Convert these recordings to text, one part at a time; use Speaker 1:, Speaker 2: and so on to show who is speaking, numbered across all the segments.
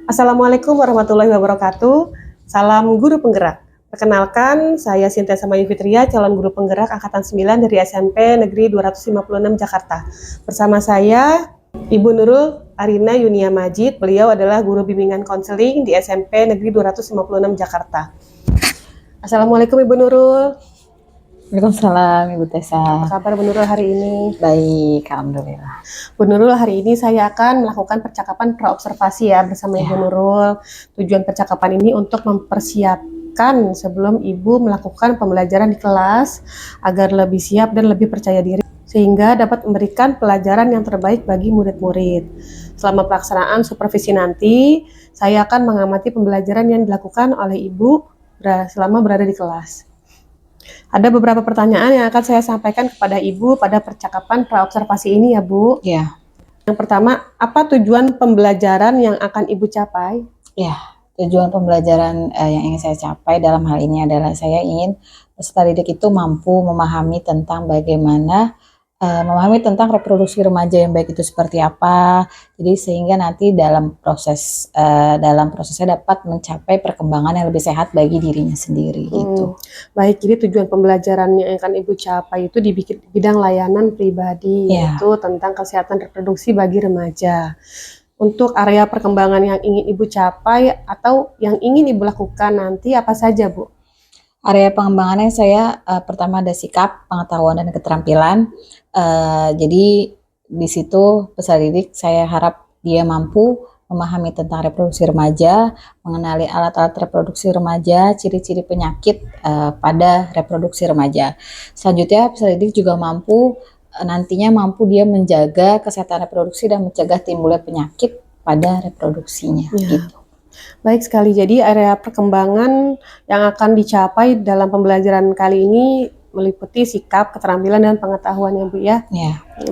Speaker 1: Assalamualaikum warahmatullahi wabarakatuh. Salam guru penggerak. Perkenalkan, saya Sintia Samayu Fitria, calon guru penggerak angkatan 9 dari SMP Negeri 256 Jakarta. Bersama saya Ibu Nurul Arina Yunia Majid. Beliau adalah guru bimbingan konseling di SMP Negeri 256 Jakarta. Assalamualaikum Ibu Nurul.
Speaker 2: Waalaikumsalam Ibu Tessa.
Speaker 1: Apa kabar Bu Nurul hari ini?
Speaker 2: Baik, alhamdulillah.
Speaker 1: Bu Nurul, hari ini saya akan melakukan percakapan praobservasi ya bersama Ibu Nurul. Tujuan percakapan ini untuk mempersiapkan sebelum Ibu melakukan pembelajaran di kelas agar lebih siap dan lebih percaya diri sehingga dapat memberikan pelajaran yang terbaik bagi murid-murid. Selama pelaksanaan supervisi nanti, saya akan mengamati pembelajaran yang dilakukan oleh Ibu selama berada di kelas. Ada beberapa pertanyaan yang akan saya sampaikan kepada Ibu pada percakapan praobservasi ini ya Bu.
Speaker 2: Ya.
Speaker 1: Yang pertama, apa tujuan pembelajaran yang akan Ibu capai?
Speaker 2: Ya, tujuan pembelajaran yang ingin saya capai dalam hal ini adalah saya ingin peserta didik itu mampu memahami tentang bagaimana memahami tentang reproduksi remaja yang baik itu seperti apa. Jadi sehingga nanti dalam prosesnya dapat mencapai perkembangan yang lebih sehat bagi dirinya sendiri gitu.
Speaker 1: Baik, jadi tujuan pembelajaran yang akan Ibu capai itu di bidang layanan pribadi, yaitu tentang kesehatan reproduksi bagi remaja. Untuk area perkembangan yang ingin Ibu capai atau yang ingin Ibu lakukan nanti apa saja Bu?
Speaker 2: Area pengembangannya saya pertama ada sikap, pengetahuan, dan keterampilan. Jadi di situ peserta didik saya harap dia mampu memahami tentang reproduksi remaja, mengenali alat-alat reproduksi remaja, ciri-ciri penyakit pada reproduksi remaja. Selanjutnya peserta didik juga nantinya mampu dia menjaga kesehatan reproduksi dan mencegah timbulnya penyakit pada reproduksinya. Gitu.
Speaker 1: Baik sekali, jadi area perkembangan yang akan dicapai dalam pembelajaran kali ini meliputi sikap, keterampilan, dan pengetahuan ya Bu ya.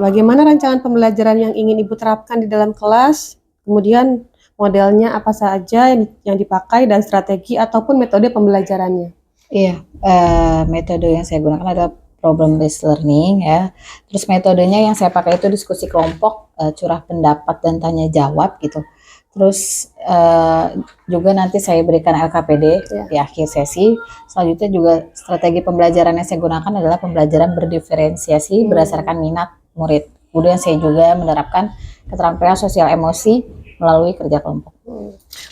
Speaker 1: Bagaimana rancangan pembelajaran yang ingin Ibu terapkan di dalam kelas? Kemudian modelnya apa saja yang dipakai dan strategi ataupun metode pembelajarannya?
Speaker 2: Iya, metode yang saya gunakan adalah problem based learning ya. Terus metodenya yang saya pakai itu diskusi kelompok, curah pendapat dan tanya jawab gitu. Terus juga nanti saya berikan LKPD di akhir sesi. Selanjutnya juga strategi pembelajaran yang saya gunakan adalah pembelajaran berdiferensiasi berdasarkan minat murid. Kemudian saya juga menerapkan keterampilan sosial emosi melalui kerja kelompok.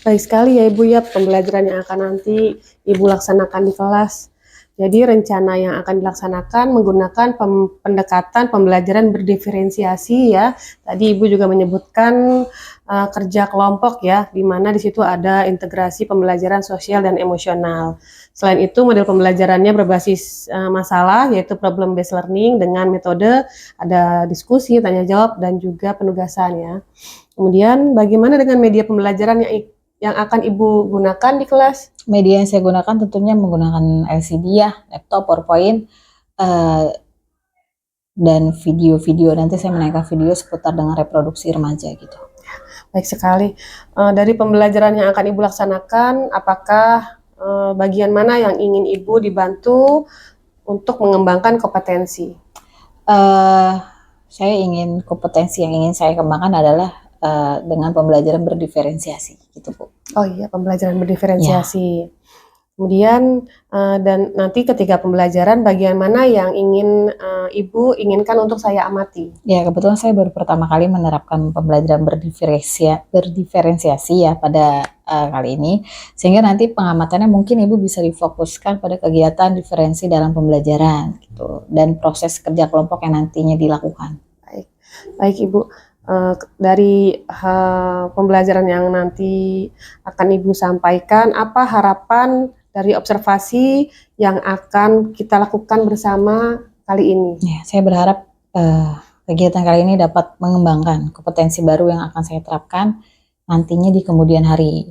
Speaker 1: Baik sekali ya Ibu ya, pembelajaran yang akan nanti Ibu laksanakan di kelas. Jadi rencana yang akan dilaksanakan menggunakan pendekatan pembelajaran berdiferensiasi ya. Tadi Ibu juga menyebutkan kerja kelompok ya, di mana di situ ada integrasi pembelajaran sosial dan emosional. Selain itu model pembelajarannya berbasis masalah yaitu problem based learning dengan metode ada diskusi, tanya jawab, dan juga penugasan ya. Kemudian bagaimana dengan media pembelajaran yang akan Ibu gunakan di kelas?
Speaker 2: Media yang saya gunakan tentunya menggunakan LCD ya, laptop, PowerPoint, dan video-video. Nanti saya menaikkan video seputar dengan reproduksi remaja gitu.
Speaker 1: Baik sekali. Dari pembelajaran yang akan Ibu laksanakan, apakah bagian mana yang ingin Ibu dibantu untuk mengembangkan kompetensi?
Speaker 2: Saya ingin kompetensi yang ingin saya kembangkan adalah dengan pembelajaran berdiferensiasi gitu Bu.
Speaker 1: Oh iya, pembelajaran berdiferensiasi. Kemudian dan nanti ketika pembelajaran bagian mana yang ingin Ibu inginkan untuk saya amati?
Speaker 2: Ya, kebetulan saya baru pertama kali menerapkan pembelajaran berdiferensiasi ya pada kali ini, sehingga nanti pengamatannya mungkin Ibu bisa difokuskan pada kegiatan diferensi dalam pembelajaran gitu, dan proses kerja kelompok yang nantinya dilakukan.
Speaker 1: Baik Ibu. Dari pembelajaran yang nanti akan Ibu sampaikan, apa harapan dari observasi yang akan kita lakukan bersama kali ini?
Speaker 2: Ya, saya berharap kegiatan kali ini dapat mengembangkan kompetensi baru yang akan saya terapkan nantinya di kemudian hari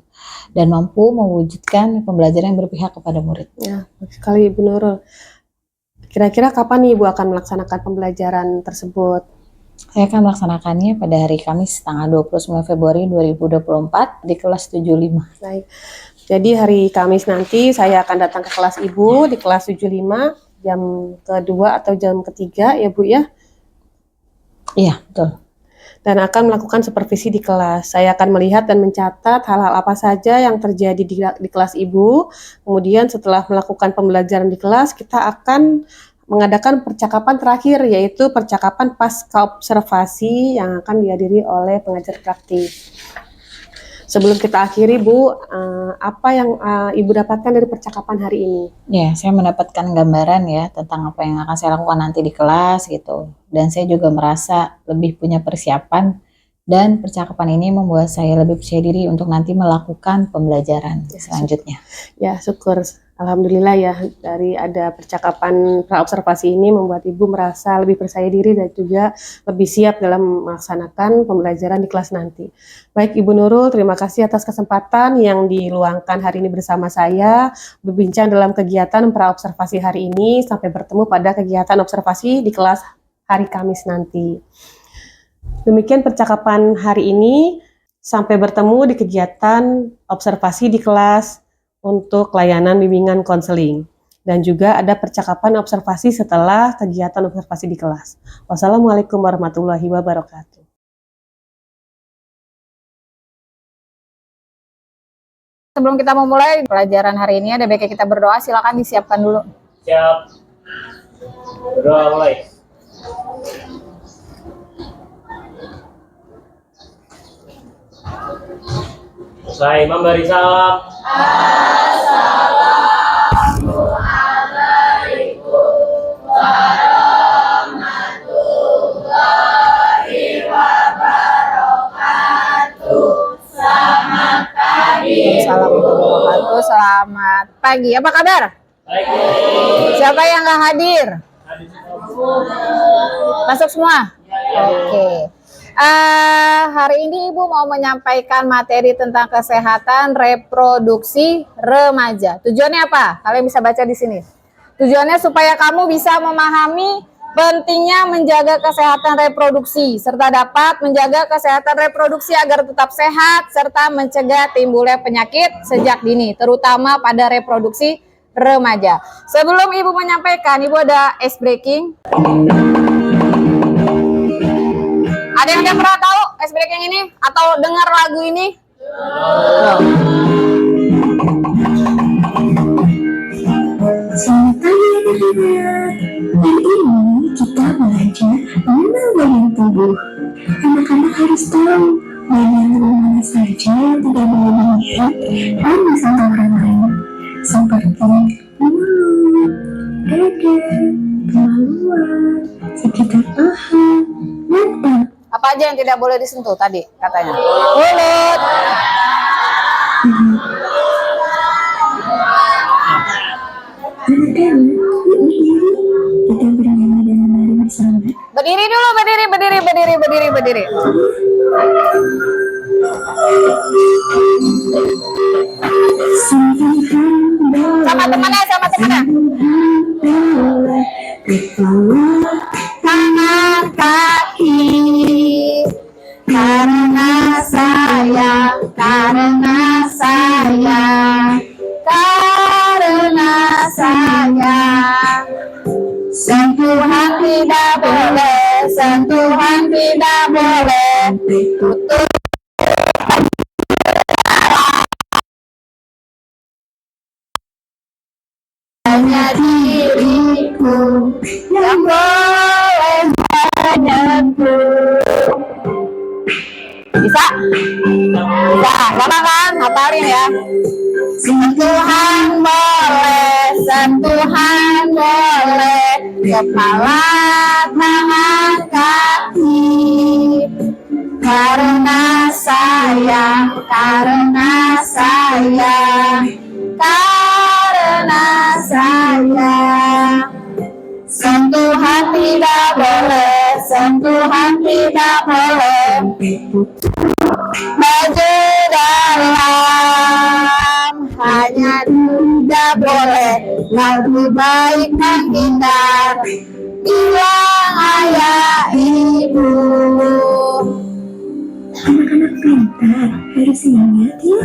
Speaker 2: dan mampu mewujudkan pembelajaran yang berpihak kepada murid.
Speaker 1: Ya, sekali Ibu Nurul. Kira-kira kapan nih Ibu akan melaksanakan pembelajaran tersebut?
Speaker 2: Saya akan melaksanakannya pada hari Kamis tanggal 29 Februari 2024 di kelas 75.
Speaker 1: Baik. Jadi hari Kamis nanti saya akan datang ke kelas Ibu di kelas 75 jam kedua atau jam ketiga ya Bu ya?
Speaker 2: Iya, betul.
Speaker 1: dan akan melakukan supervisi di kelas. Saya akan melihat dan mencatat hal-hal apa saja yang terjadi di kelas Ibu. Kemudian setelah melakukan pembelajaran di kelas, kita akan mengadakan percakapan terakhir, yaitu percakapan pasca observasi yang akan dihadiri oleh pengajar praktik. Sebelum kita akhiri, Bu, apa yang Ibu dapatkan dari percakapan hari ini?
Speaker 2: Ya, saya mendapatkan gambaran ya tentang apa yang akan saya lakukan nanti di kelas gitu. Dan saya juga merasa lebih punya persiapan, dan percakapan ini membuat saya lebih percaya diri untuk nanti melakukan pembelajaran selanjutnya.
Speaker 1: Ya, syukur. Alhamdulillah ya, dari ada percakapan praobservasi ini membuat Ibu merasa lebih percaya diri dan juga lebih siap dalam melaksanakan pembelajaran di kelas nanti. Baik Ibu Nurul, terima kasih atas kesempatan yang diluangkan hari ini bersama saya, berbincang dalam kegiatan praobservasi hari ini, sampai bertemu pada kegiatan observasi di kelas hari Kamis nanti. Demikian percakapan hari ini, sampai bertemu di kegiatan observasi di kelas untuk layanan bimbingan konseling. Dan juga ada percakapan observasi setelah kegiatan observasi di kelas. Wassalamualaikum warahmatullahi wabarakatuh.
Speaker 2: Sebelum kita memulai pelajaran hari ini, ada baiknya kita berdoa. Silakan disiapkan dulu.
Speaker 3: Siap. Berdoa mulai. Usai memberi salam.
Speaker 2: Assalamualaikum, selamat pagi. Apa kabar?
Speaker 3: Baik.
Speaker 2: Siapa yang nggak hadir? Masuk semua? Oke. Hari ini Ibu mau menyampaikan materi tentang kesehatan reproduksi remaja. Tujuannya apa? Kalian bisa baca di sini. Tujuannya supaya kamu bisa memahami pentingnya menjaga kesehatan reproduksi, serta dapat menjaga kesehatan reproduksi agar tetap sehat, serta mencegah timbulnya penyakit sejak dini, terutama pada reproduksi remaja. Sebelum Ibu menyampaikan, Ibu ada ice breaking. Ada yang udah pernah tahu ice breaking ini atau dengar lagu ini?
Speaker 4: Selamat pagi anak-anak. Hari ini kita belajar mengenal bagian tubuh. Anak-anak harus tahu bagian mana saja yang tidak boleh dilihat dan disangka orang lain, seperti mulut, dada, kemaluan, sekitar paha, dan perut.
Speaker 2: Apa aja yang tidak boleh disentuh tadi katanya? Mulut.
Speaker 4: Anak-anak, yuk berdiri. Kita bernyanyi dan menari bersama.
Speaker 2: Berdiri dulu, berdiri. Sama temannya. Tangan kaki, karena sayang, sentuhan tidak boleh, tutup. Hanya diriku yang boleh menyentuh. Bisa? Gampang kan? Hafalin ya. Sentuhan boleh, kepala, tangan, kaki. Karena sayang, sentuhan tidak boleh, baju dalam hanya tidak boleh, lebih baik menghindar, bilang ayah ibu.
Speaker 4: Anak-anak pintar harus ingat ya,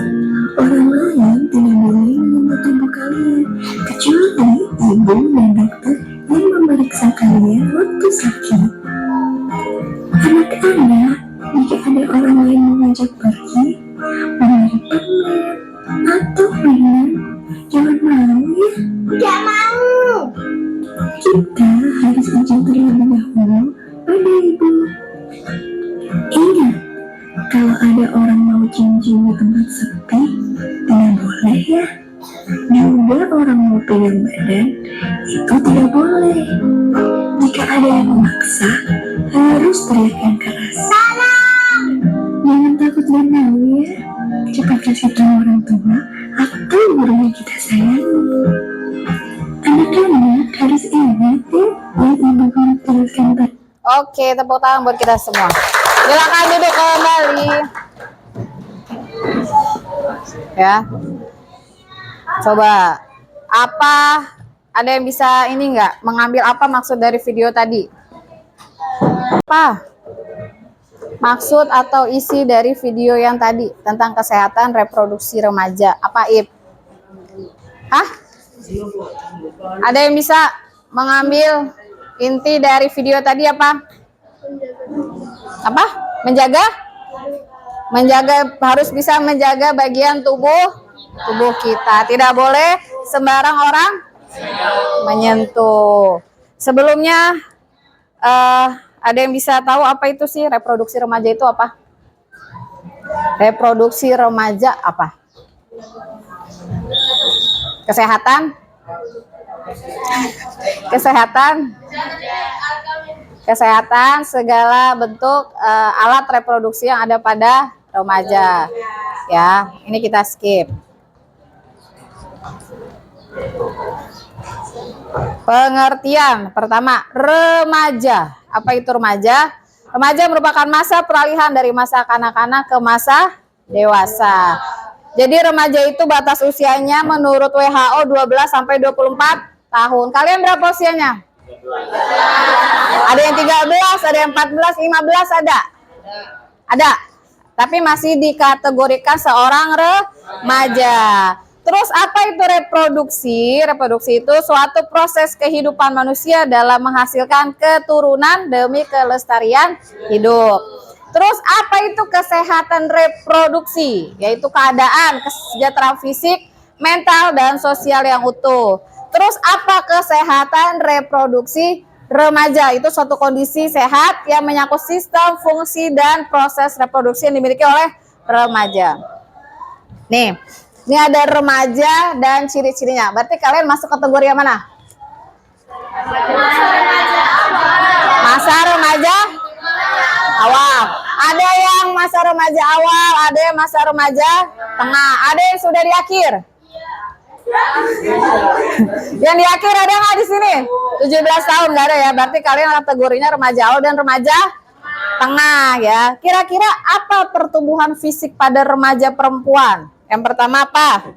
Speaker 4: orang lain tidak boleh menyentuh tubuh kalian kecuali ibu dan dokter yang memeriksa kalian waktu sakit. Anak-anak ada ibu. Ingat, kalau ada orang mau cium-cium di tempat sepi, tidak boleh ya. Juga orang mau pegang badan, itu tidak boleh. Jika ada yang memaksa, harus teriak yang keras. Jangan takut dan malu ya. Cepat kasih tahu orang tua atau guru yang kita sayangi. Anak-anak harus ingat ya, yang ibu guru teruskan tadi.
Speaker 2: Oke, tepuk tangan buat kita semua. Silakan duduk kembali. Ya. Coba, apa ada yang bisa ini nggak mengambil apa maksud dari video tadi? Apa maksud atau isi dari video yang tadi tentang kesehatan reproduksi remaja? Apa Ib? Hah? Ada yang bisa mengambil inti dari video tadi apa? Apa? Menjaga? Menjaga, harus bisa menjaga bagian tubuh kita. Tidak boleh sembarang orang menyentuh. Sebelumnya ada yang bisa tahu apa itu sih reproduksi remaja itu apa? Reproduksi remaja apa? Kesehatan? Kesehatan segala bentuk alat reproduksi yang ada pada remaja. Ya, ini kita skip. Pengertian pertama, remaja. Apa itu remaja? Remaja merupakan masa peralihan dari masa kanak-kanak ke masa dewasa. Jadi remaja itu batas usianya menurut WHO 12 sampai 24 tahun. Kalian berapa usianya? Ada yang 13, ada yang 14, 15 ada? Ada. Tapi masih dikategorikan seorang remaja. Terus apa itu reproduksi? Reproduksi itu suatu proses kehidupan manusia dalam menghasilkan keturunan demi kelestarian hidup. Terus apa itu kesehatan reproduksi? Yaitu keadaan kesejahteraan fisik, mental, dan sosial yang utuh. Terus apa kesehatan reproduksi remaja? Itu suatu kondisi sehat yang menyangkut sistem, fungsi, dan proses reproduksi yang dimiliki oleh remaja. Nih, ini ada remaja dan ciri-cirinya. Berarti kalian masuk kategori yang mana? Masa remaja awal. Ada yang masa remaja awal, ada yang masa remaja tengah, ada yang sudah di akhir. Yang di akhir ada nggak di sini? 17 tahun nggak ada ya. Berarti kalian kategorinya remaja awal dan remaja tengah ya. Kira-kira apa pertumbuhan fisik pada remaja perempuan? Yang pertama apa?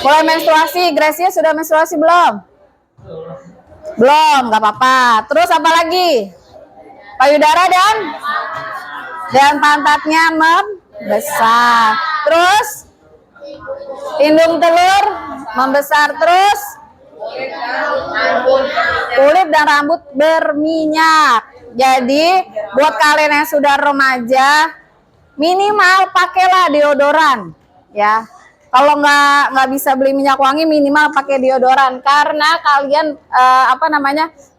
Speaker 2: Mulai menstruasi. Gracia sudah menstruasi belum? Belum, nggak apa-apa. Terus apa lagi? Payudara dan pantatnya membesar. Terus indung telur membesar. Terus kulit dan rambut berminyak. Jadi buat kalian yang sudah remaja, minimal pakailah deodoran ya. Kalau nggak bisa beli minyak wangi, minimal pakai deodoran karena kalian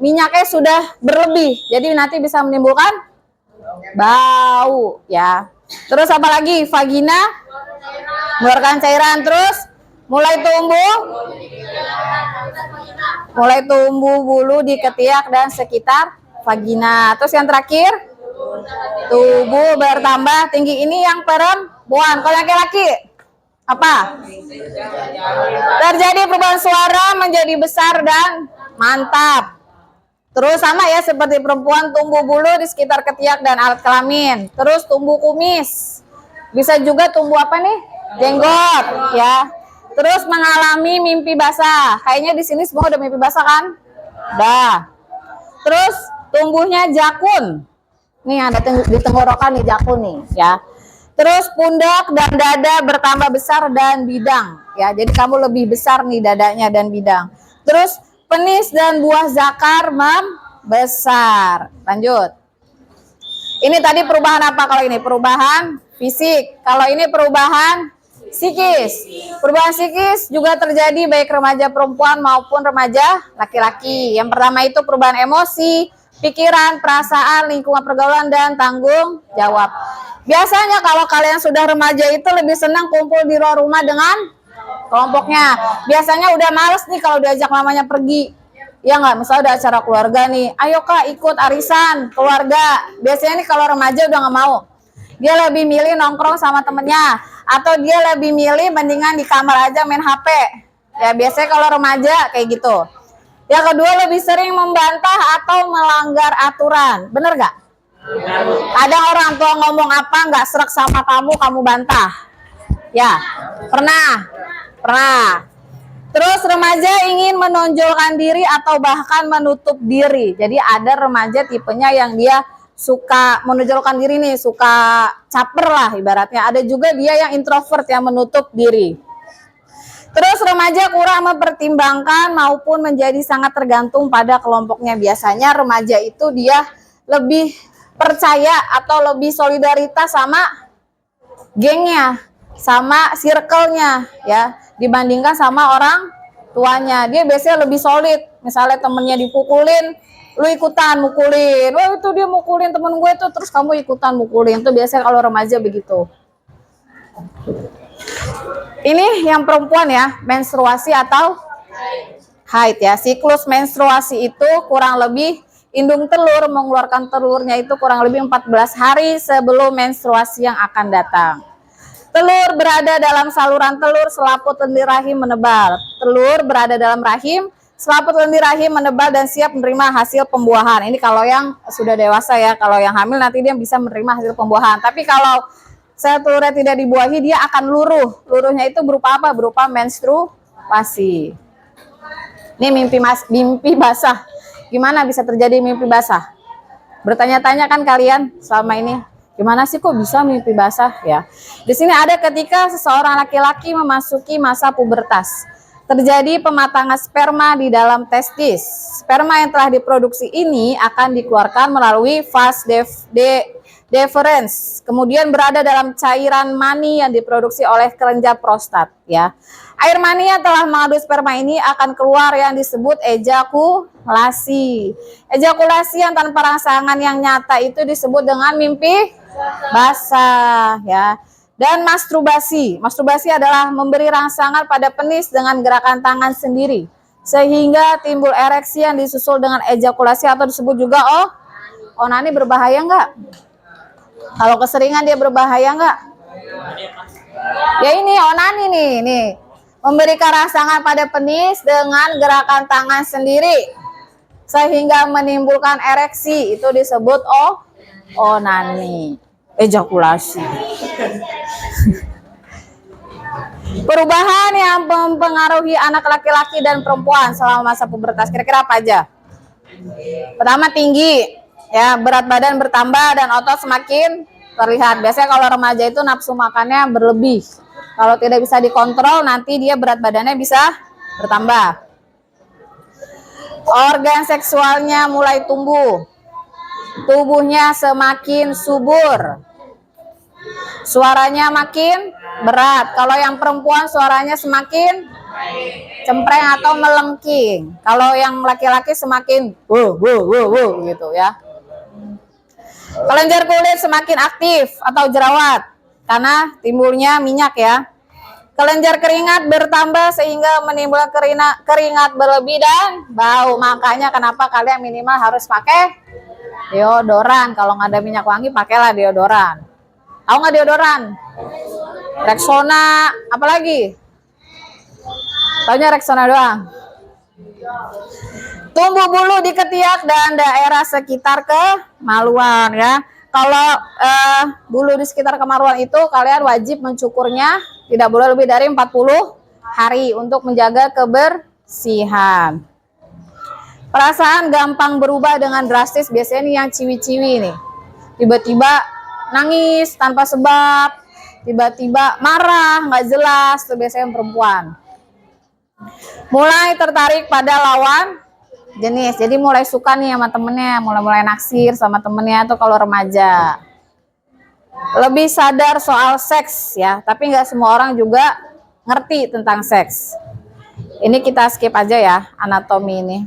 Speaker 2: minyaknya sudah berlebih, jadi nanti bisa menimbulkan bau ya. Terus apa lagi? Vagina mengeluarkan cairan. Terus mulai tumbuh bulu di ketiak dan sekitar vagina. Terus yang terakhir, tubuh bertambah tinggi. Ini yang perempuan. Kalau laki-laki apa? Terjadi perubahan suara menjadi besar dan mantap. Terus sama ya seperti perempuan, tumbuh bulu di sekitar ketiak dan alat kelamin. Terus tumbuh kumis. Bisa juga tumbuh apa nih? Jenggot ya. Terus mengalami mimpi basah. Kayaknya di sini semua udah mimpi basah kan? Udah. Terus tumbuhnya jakun. Nih ada di tenggorokan nih jakun nih ya. Terus pundak dan dada bertambah besar dan bidang ya. Jadi kamu lebih besar nih dadanya dan bidang. Terus penis dan buah zakar membesar. Lanjut. Ini tadi perubahan apa kalau ini? Perubahan fisik. Kalau ini perubahan psikis. Perubahan psikis juga terjadi baik remaja perempuan maupun remaja laki-laki. Yang pertama itu perubahan emosi, pikiran, perasaan, lingkungan pergaulan, dan tanggung jawab. Biasanya kalau kalian sudah remaja itu lebih senang kumpul di luar rumah dengan kelompoknya. Biasanya udah males nih kalau diajak mamanya pergi. Ya nggak, misalnya ada acara keluarga nih, ayo kak ikut arisan keluarga. Biasanya nih kalau remaja udah nggak mau. Dia lebih milih nongkrong sama temennya, atau dia lebih milih mendingan di kamar aja main HP. Ya biasanya kalau remaja kayak gitu. Yang kedua, lebih sering membantah atau melanggar aturan. Bener gak? Kadang orang tua ngomong apa nggak serak sama kamu bantah. Ya, pernah. Terus remaja ingin menonjolkan diri atau bahkan menutup diri. Jadi ada remaja tipenya yang dia suka menonjolkan diri nih, suka caper lah ibaratnya. Ada juga dia yang introvert yang menutup diri. Terus remaja kurang mempertimbangkan maupun menjadi sangat tergantung pada kelompoknya. Biasanya remaja itu dia lebih percaya atau lebih solidaritas sama gengnya, sama circle-nya ya, dibandingkan sama orang tuanya. Dia biasanya lebih solid. Misalnya temennya dipukulin, lu ikutan mukulin. Wah itu dia mukulin temen gue tuh, terus kamu ikutan mukulin. Itu biasanya kalau remaja begitu. Ini yang perempuan ya, menstruasi atau haid ya. Siklus menstruasi itu kurang lebih, indung telur mengeluarkan telurnya itu kurang lebih 14 hari sebelum menstruasi yang akan datang. Telur berada dalam saluran telur, selaput lendir rahim menebal. Telur berada dalam rahim, selaput lendir rahim menebal dan siap menerima hasil pembuahan. Ini kalau yang sudah dewasa ya. Kalau yang hamil nanti dia bisa menerima hasil pembuahan. Tapi kalau telurnya tidak dibuahi, dia akan luruh. Luruhnya itu berupa apa? Berupa menstruasi. Ini mimpi basah. Gimana bisa terjadi mimpi basah? Bertanya-tanya kan kalian selama ini, gimana sih kok bisa mimpi basah ya? Di sini ada ketika seseorang laki-laki memasuki masa pubertas. Terjadi pematangan sperma di dalam testis. Sperma yang telah diproduksi ini akan dikeluarkan melalui vas deferens, kemudian berada dalam cairan mani yang diproduksi oleh kelenjar prostat ya. Air mani yang telah mengandung sperma ini akan keluar yang disebut ejakulasi. Ejakulasi yang tanpa rangsangan yang nyata itu disebut dengan mimpi basah ya. Dan masturbasi. Masturbasi adalah memberi rangsangan pada penis dengan gerakan tangan sendiri sehingga timbul ereksi yang disusul dengan ejakulasi atau disebut juga onani. Berbahaya enggak? Kalau keseringan dia berbahaya enggak? Ya ini onani nih. Memberikan rangsangan pada penis dengan gerakan tangan sendiri sehingga menimbulkan ereksi, itu disebut onani. Ejakulasi. Perubahan yang mempengaruhi anak laki-laki dan perempuan selama masa pubertas kira-kira apa aja? Pertama, tinggi. Ya, berat badan bertambah dan otot semakin terlihat. Biasanya kalau remaja itu nafsu makannya berlebih. Kalau tidak bisa dikontrol, nanti dia berat badannya bisa bertambah. Organ seksualnya mulai tumbuh. Tubuhnya semakin subur. Suaranya makin berat. Kalau yang perempuan suaranya semakin cempreng atau melengking. Kalau yang laki-laki semakin gitu ya. Kelenjar kulit semakin aktif atau jerawat karena timbulnya minyak ya. Kelenjar keringat bertambah sehingga menimbulkan keringat berlebih dan bau. Makanya kenapa kalian minimal harus pakai deodoran. Kalau nggak ada minyak wangi, pakailah deodoran. Tahu nggak deodoran? Rexona, apalagi? Taunya Rexona doang. Tumbuh bulu di ketiak dan daerah sekitar kemaluan ya. Kalau bulu di sekitar kemaluan itu kalian wajib mencukurnya tidak boleh lebih dari 40 hari untuk menjaga kebersihan. Perasaan gampang berubah dengan drastis, biasanya nih yang ciwi-ciwi nih. Tiba-tiba nangis tanpa sebab, tiba-tiba marah nggak jelas, itu biasanya yang perempuan. Mulai tertarik pada lawan jenis, jadi mulai suka nih sama temennya, mulai naksir sama temennya tuh kalau remaja. Lebih sadar soal seks ya, tapi nggak semua orang juga ngerti tentang seks. Ini kita skip aja ya, anatomi ini.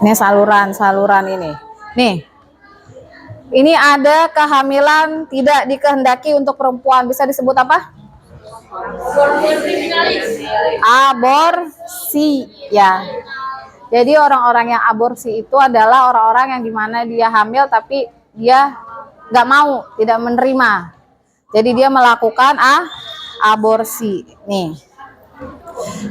Speaker 2: Ini saluran ini. Nih, ini ada kehamilan tidak dikehendaki untuk perempuan. Bisa disebut apa? Aborsi, ya. Jadi orang-orang yang aborsi itu adalah orang-orang yang dimana dia hamil tapi dia nggak mau, tidak menerima. Jadi dia melakukan aborsi. Nih,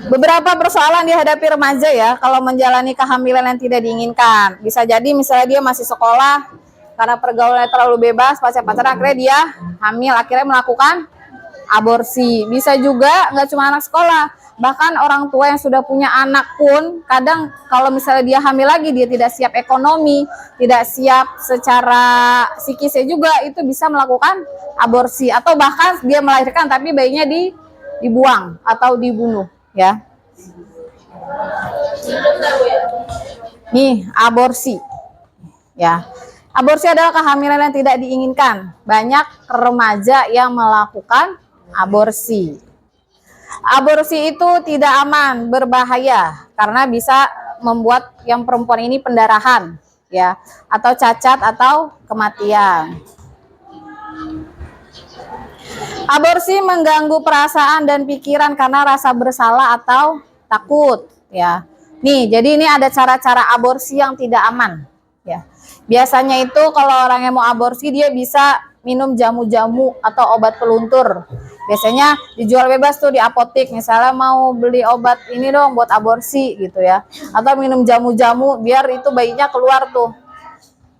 Speaker 2: beberapa persoalan dihadapi remaja ya kalau menjalani kehamilan yang tidak diinginkan. Bisa jadi misalnya dia masih sekolah, karena pergaulannya terlalu bebas, pacar-pacaran, akhirnya dia hamil, akhirnya melakukan aborsi. Bisa juga nggak cuma anak sekolah, bahkan orang tua yang sudah punya anak pun kadang kalau misalnya dia hamil lagi, dia tidak siap ekonomi, tidak siap secara psikisnya juga, itu bisa melakukan aborsi. Atau bahkan dia melahirkan tapi bayinya dibuang atau dibunuh, ya. Nih, aborsi, ya. Aborsi adalah kehamilan yang tidak diinginkan. Banyak remaja yang melakukan aborsi. Aborsi itu tidak aman, berbahaya karena bisa membuat yang perempuan ini pendarahan, ya, atau cacat atau kematian. Aborsi mengganggu perasaan dan pikiran karena rasa bersalah atau takut, ya. Nih, jadi ini ada cara-cara aborsi yang tidak aman, ya. Biasanya itu kalau orang yang mau aborsi dia bisa minum jamu-jamu atau obat peluntur. Biasanya dijual bebas tuh di apotek, misalnya mau beli obat ini dong buat aborsi gitu ya. Atau minum jamu-jamu biar itu bayinya keluar tuh.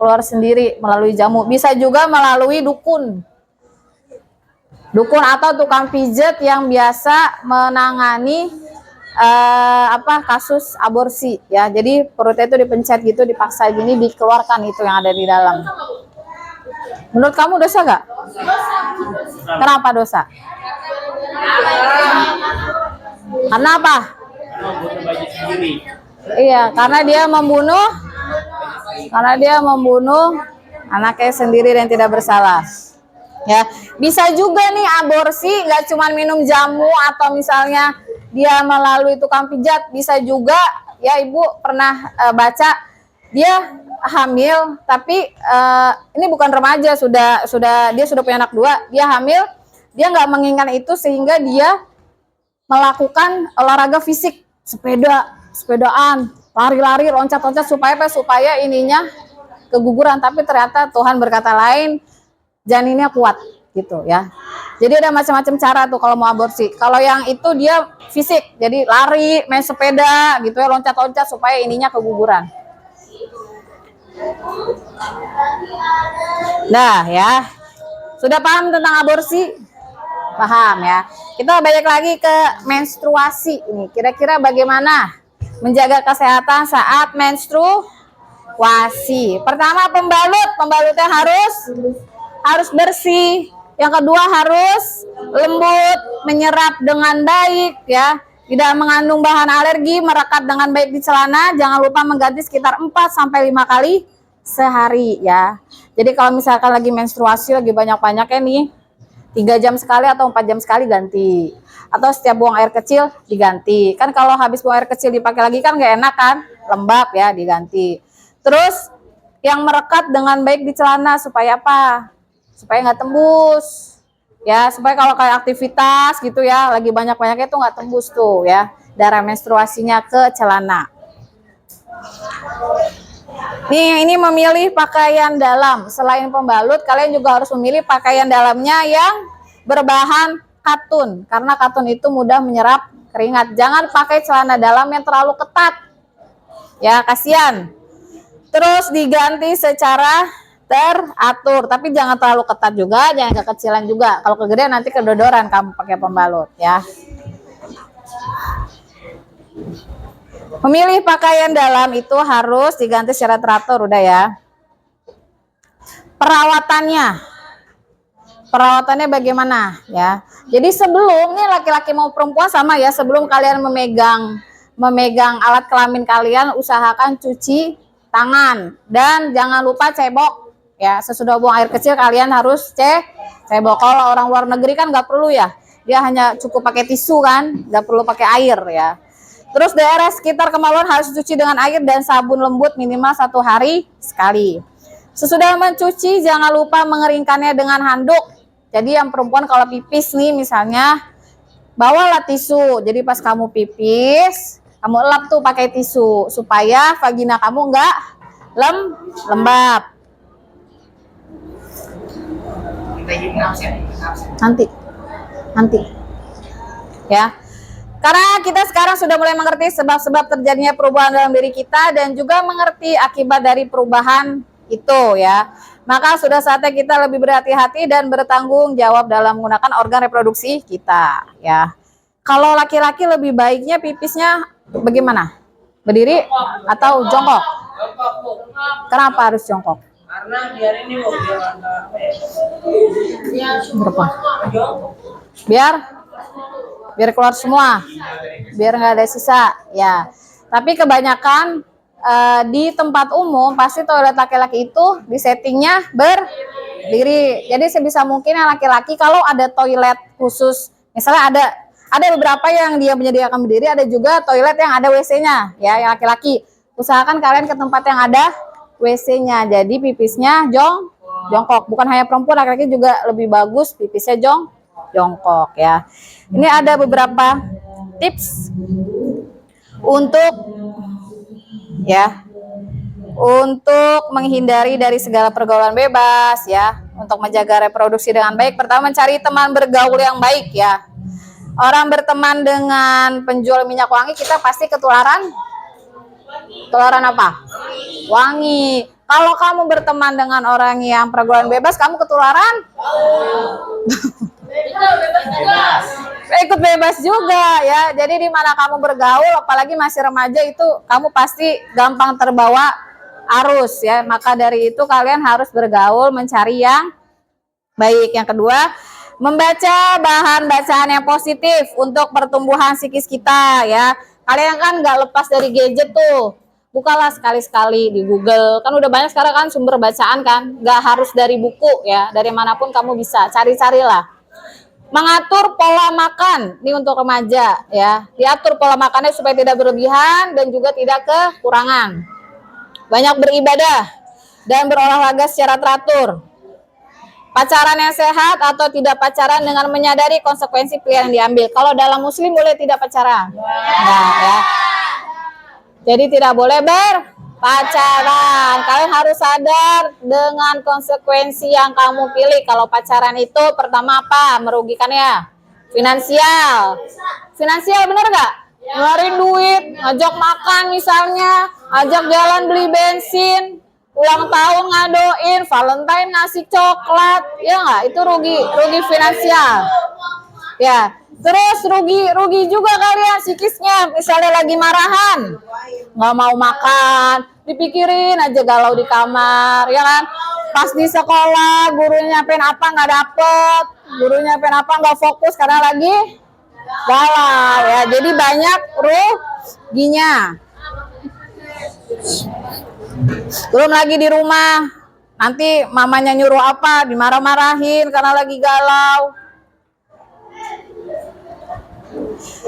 Speaker 2: Keluar sendiri melalui jamu. Bisa juga melalui dukun. Dukun atau tukang pijet yang biasa menangani kasus aborsi, ya. Jadi perutnya itu dipencet gitu, dipaksa gini, dikeluarkan itu yang ada di dalam. Menurut kamu dosa gak? Kenapa dosa? Karena apa? Iya, karena dia membunuh anaknya sendiri dan tidak bersalah. Ya, bisa juga nih aborsi nggak cuma minum jamu atau misalnya dia melalui tukang pijat, bisa juga ya Ibu pernah baca dia hamil tapi ini bukan remaja, dia sudah punya anak 2, dia hamil, dia nggak menginginkan itu sehingga dia melakukan olahraga fisik, sepedaan, lari-lari, loncat-loncat supaya ininya keguguran, tapi ternyata Tuhan berkata lain, janinnya kuat gitu ya. Jadi ada macam-macam cara tuh kalau mau aborsi. Kalau yang itu dia fisik, jadi lari, main sepeda gitu ya, loncat-loncat supaya ininya keguguran. Nah ya, sudah paham tentang aborsi? Paham ya. Kita balik lagi ke menstruasi ini. Kira-kira bagaimana menjaga kesehatan saat menstruasi? Pertama, pembalutnya harus bersih. Yang kedua harus lembut, menyerap dengan baik ya. Tidak mengandung bahan alergi, merekat dengan baik di celana. Jangan lupa mengganti sekitar 4-5 kali sehari ya. Jadi kalau misalkan lagi menstruasi, lagi banyak-banyaknya nih, 3 jam sekali atau 4 jam sekali ganti. Atau setiap buang air kecil diganti. Kan kalau habis buang air kecil dipakai lagi kan gak enak kan, lembab ya, diganti. Terus yang merekat dengan baik di celana supaya apa? Supaya nggak tembus ya, supaya kalau kayak aktivitas gitu ya lagi banyak-banyaknya tuh nggak tembus tuh ya darah menstruasinya ke celana. Nih, ini memilih pakaian dalam. Selain pembalut, kalian juga harus memilih pakaian dalamnya yang berbahan katun, karena katun itu mudah menyerap keringat. Jangan pakai celana dalam yang terlalu ketat ya, kasihan. Terus diganti secara teratur, tapi jangan terlalu ketat juga, jangan kekecilan juga. Kalau kegedean nanti kedodoran kamu pakai pembalut ya. Memilih pakaian dalam itu harus diganti secara teratur, udah ya. Perawatannya bagaimana ya? Jadi sebelum nih laki-laki mau perempuan sama ya, sebelum kalian memegang alat kelamin kalian, usahakan cuci tangan dan jangan lupa cebok. Ya, sesudah buang air kecil kalian harus cebok. Kalau orang luar negeri kan nggak perlu ya, dia hanya cukup pakai tisu kan, nggak perlu pakai air ya. Terus daerah sekitar kemaluan harus dicuci dengan air dan sabun lembut minimal 1 hari sekali. Sesudah mencuci jangan lupa mengeringkannya dengan handuk. Jadi yang perempuan kalau pipis nih misalnya, bawalah tisu. Jadi pas kamu pipis, kamu elap tuh pakai tisu supaya vagina kamu enggak lembab. Nanti. Ya. Karena kita sekarang sudah mulai mengerti sebab-sebab terjadinya perubahan dalam diri kita dan juga mengerti akibat dari perubahan itu ya. Maka sudah saatnya kita lebih berhati-hati dan bertanggung jawab dalam menggunakan organ reproduksi kita ya. Kalau laki-laki lebih baiknya pipisnya bagaimana? Berdiri atau jongkok? Kenapa harus jongkok?
Speaker 3: Karena biar ini mau
Speaker 2: Berapa? Biar keluar semua, biar nggak ada sisa ya. Tapi kebanyakan di tempat umum pasti toilet laki-laki itu di settingnya berdiri. Jadi sebisa mungkin yang laki-laki kalau ada toilet khusus, misalnya ada beberapa yang dia menyediakan berdiri, ada juga toilet yang ada WC-nya ya. Yang laki-laki usahakan kalian ke tempat yang ada WC-nya. Jadi pipisnya jongkok. Bukan hanya perempuan, laki-laki juga lebih bagus pipisnya jongkok ya. Ini ada beberapa tips untuk menghindari dari segala pergaulan bebas ya, untuk menjaga reproduksi dengan baik. Pertama, mencari teman bergaul yang baik ya. Orang berteman dengan penjual minyak wangi, kita pasti ketularan apa? Wangi. Kalau kamu berteman dengan orang yang pergaulan bebas, kamu ketularan? Ikut bebas juga ya. Jadi di mana kamu bergaul, apalagi masih remaja, itu kamu pasti gampang terbawa arus ya. Maka dari itu kalian harus bergaul, mencari yang baik. Yang kedua, membaca bahan bacaan yang positif untuk pertumbuhan psikis kita ya. Kalian kan nggak lepas dari gadget tuh. Bukalah sekali-sekali di Google. Kan udah banyak sekarang kan sumber bacaan kan. Nggak harus dari buku ya. Dari manapun kamu bisa. Cari-carilah. Mengatur pola makan. Ini untuk remaja ya. Diatur pola makannya supaya tidak berlebihan dan juga tidak kekurangan. Banyak beribadah dan berolahraga secara teratur. Pacaran yang sehat atau tidak pacaran dengan menyadari konsekuensi pilihan yang diambil. Kalau dalam muslim boleh tidak pacaran? Nah, ya. Jadi tidak boleh berpacaran. Kalian harus sadar dengan konsekuensi yang kamu pilih. Kalau pacaran itu pertama apa? Merugikan ya. Finansial. Finansial bener gak? Ngeluarin duit, ngajak makan misalnya, ajak jalan beli bensin, ulang tahun ngadoin, Valentine ngasih coklat, ya nggak? Itu rugi finansial. Ya, terus rugi juga kalian psikisnya. Misalnya lagi marahan, nggak mau makan, dipikirin aja galau di kamar, ya kan? Pas di sekolah, gurunya nyampein apa nggak dapet, gurunya nyampein apa nggak fokus karena lagi galau, ya. Jadi banyak ruginya. Belum lagi di rumah, nanti mamanya nyuruh apa, dimarah-marahin karena lagi galau.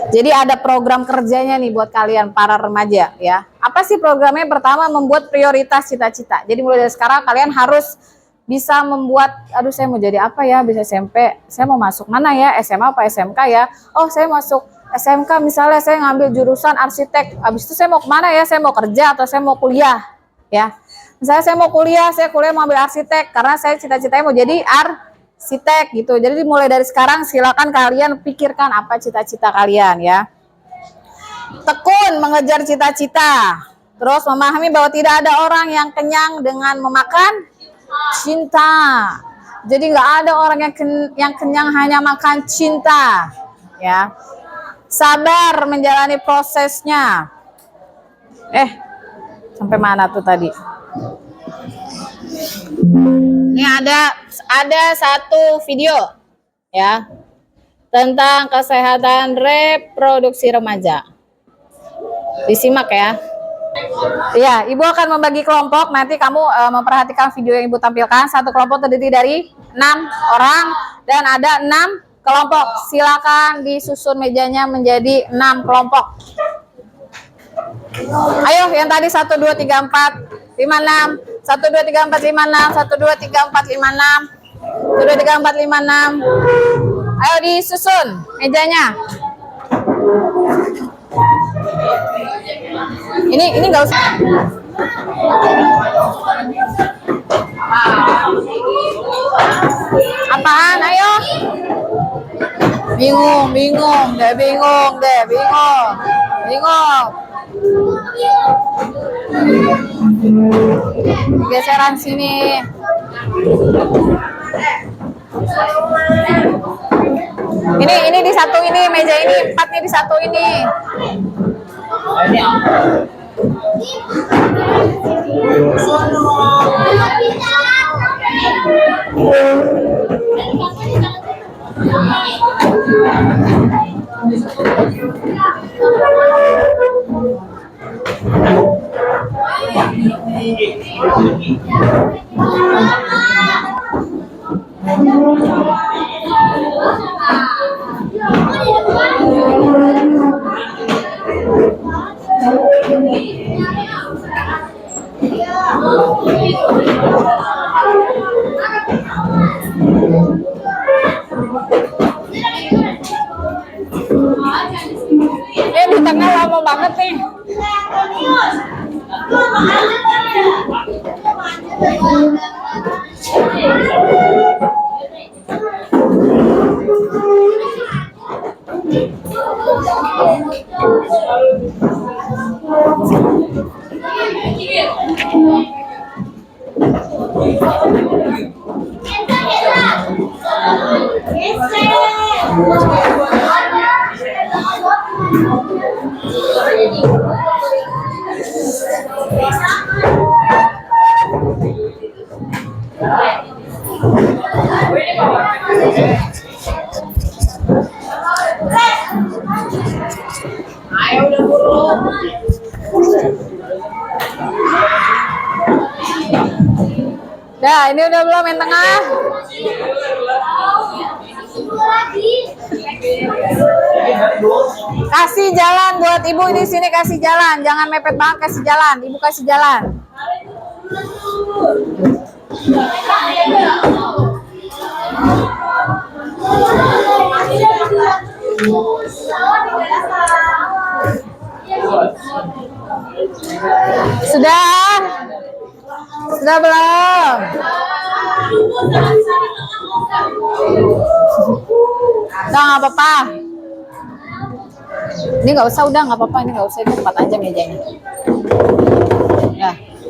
Speaker 2: Jadi ada program kerjanya nih buat kalian para remaja ya. Apa sih programnya? Pertama, membuat prioritas cita-cita. Jadi mulai dari sekarang kalian harus bisa membuat, aduh saya mau jadi apa ya, bisa SMP, saya mau masuk mana ya, SMA apa SMK ya. Oh saya masuk SMK misalnya, saya ngambil jurusan arsitek. Habis itu saya mau kemana ya, saya mau kerja atau saya mau kuliah ya. Misalnya saya mau kuliah, mau ambil arsitek karena saya cita-citanya mau jadi arsitek gitu. Jadi mulai dari sekarang silakan kalian pikirkan apa cita-cita kalian ya. Tekun mengejar cita-cita. Terus memahami bahwa tidak ada orang yang kenyang dengan memakan cinta. Jadi nggak ada orang yang kenyang hanya makan cinta ya. Sabar menjalani prosesnya. Sampai mana tuh tadi? Ini ada satu video ya tentang kesehatan reproduksi remaja. Disimak ya. Ya, Ibu akan membagi kelompok. Nanti kamu memperhatikan video yang Ibu tampilkan. Satu kelompok terdiri dari 6 orang dan ada 6 kelompok. Silakan disusun mejanya menjadi 6 kelompok. Ayo yang tadi 1 2 3 4 5 6. 1 2 3 4 5 6. 1 2 3 4 5 6. 1 2 3 4 5 6. Ayo disusun mejanya. Ini enggak usah. Apaan? Ayo. Bingung deh. Geseran sini. Ini di satu ini, meja ini, 4 nih di satu ini. Di tengah lama banget nih. Dah, ini udah belum yang tengah? Kasih jalan buat ibu di sini, kasih jalan, jangan mepet banget, kasih jalan, ibu kasih jalan. Sudah belum? Udah nggak apa-apa. Ini nggak usah, udah nggak apa-apa, ini nggak usah, itu 4 aja mejanya.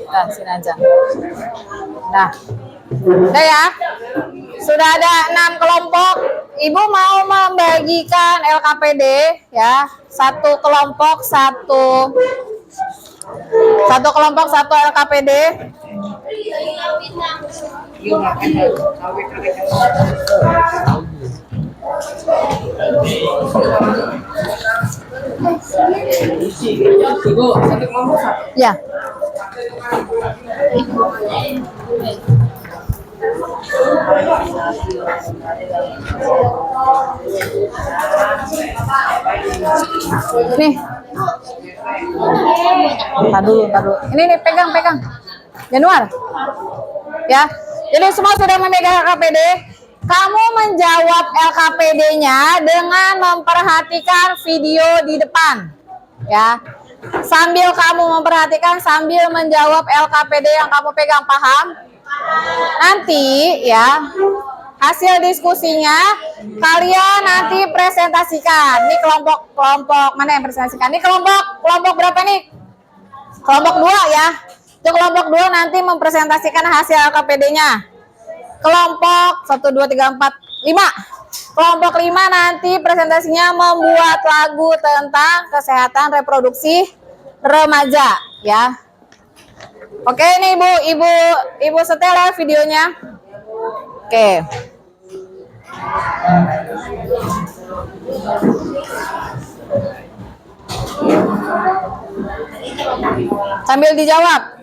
Speaker 2: Dah, sini aja. Udah ya. Sudah ada 6 kelompok. Ibu mau membagikan LKPD ya. Satu kelompok satu LKPD. Ya. Nih. Tar dulu. Ini nih pegang. Januar. Ya. Jadi semua sudah memegang LKPD. Kamu menjawab LKPD-nya dengan memperhatikan video di depan. Ya. Sambil kamu memperhatikan, sambil menjawab LKPD yang kamu pegang, paham? Nanti ya, hasil diskusinya kalian nanti presentasikan. Ini kelompok mana yang presentasikan? Ini kelompok berapa nih? Kelompok 2 ya. Itu kelompok 2 nanti mempresentasikan hasil LKPD-nya. Kelompok 1 2 3 4 5. Kelompok 5 nanti presentasinya membuat lagu tentang kesehatan reproduksi remaja ya. Oke, ini Ibu setel ya videonya. Oke. Sambil dijawab.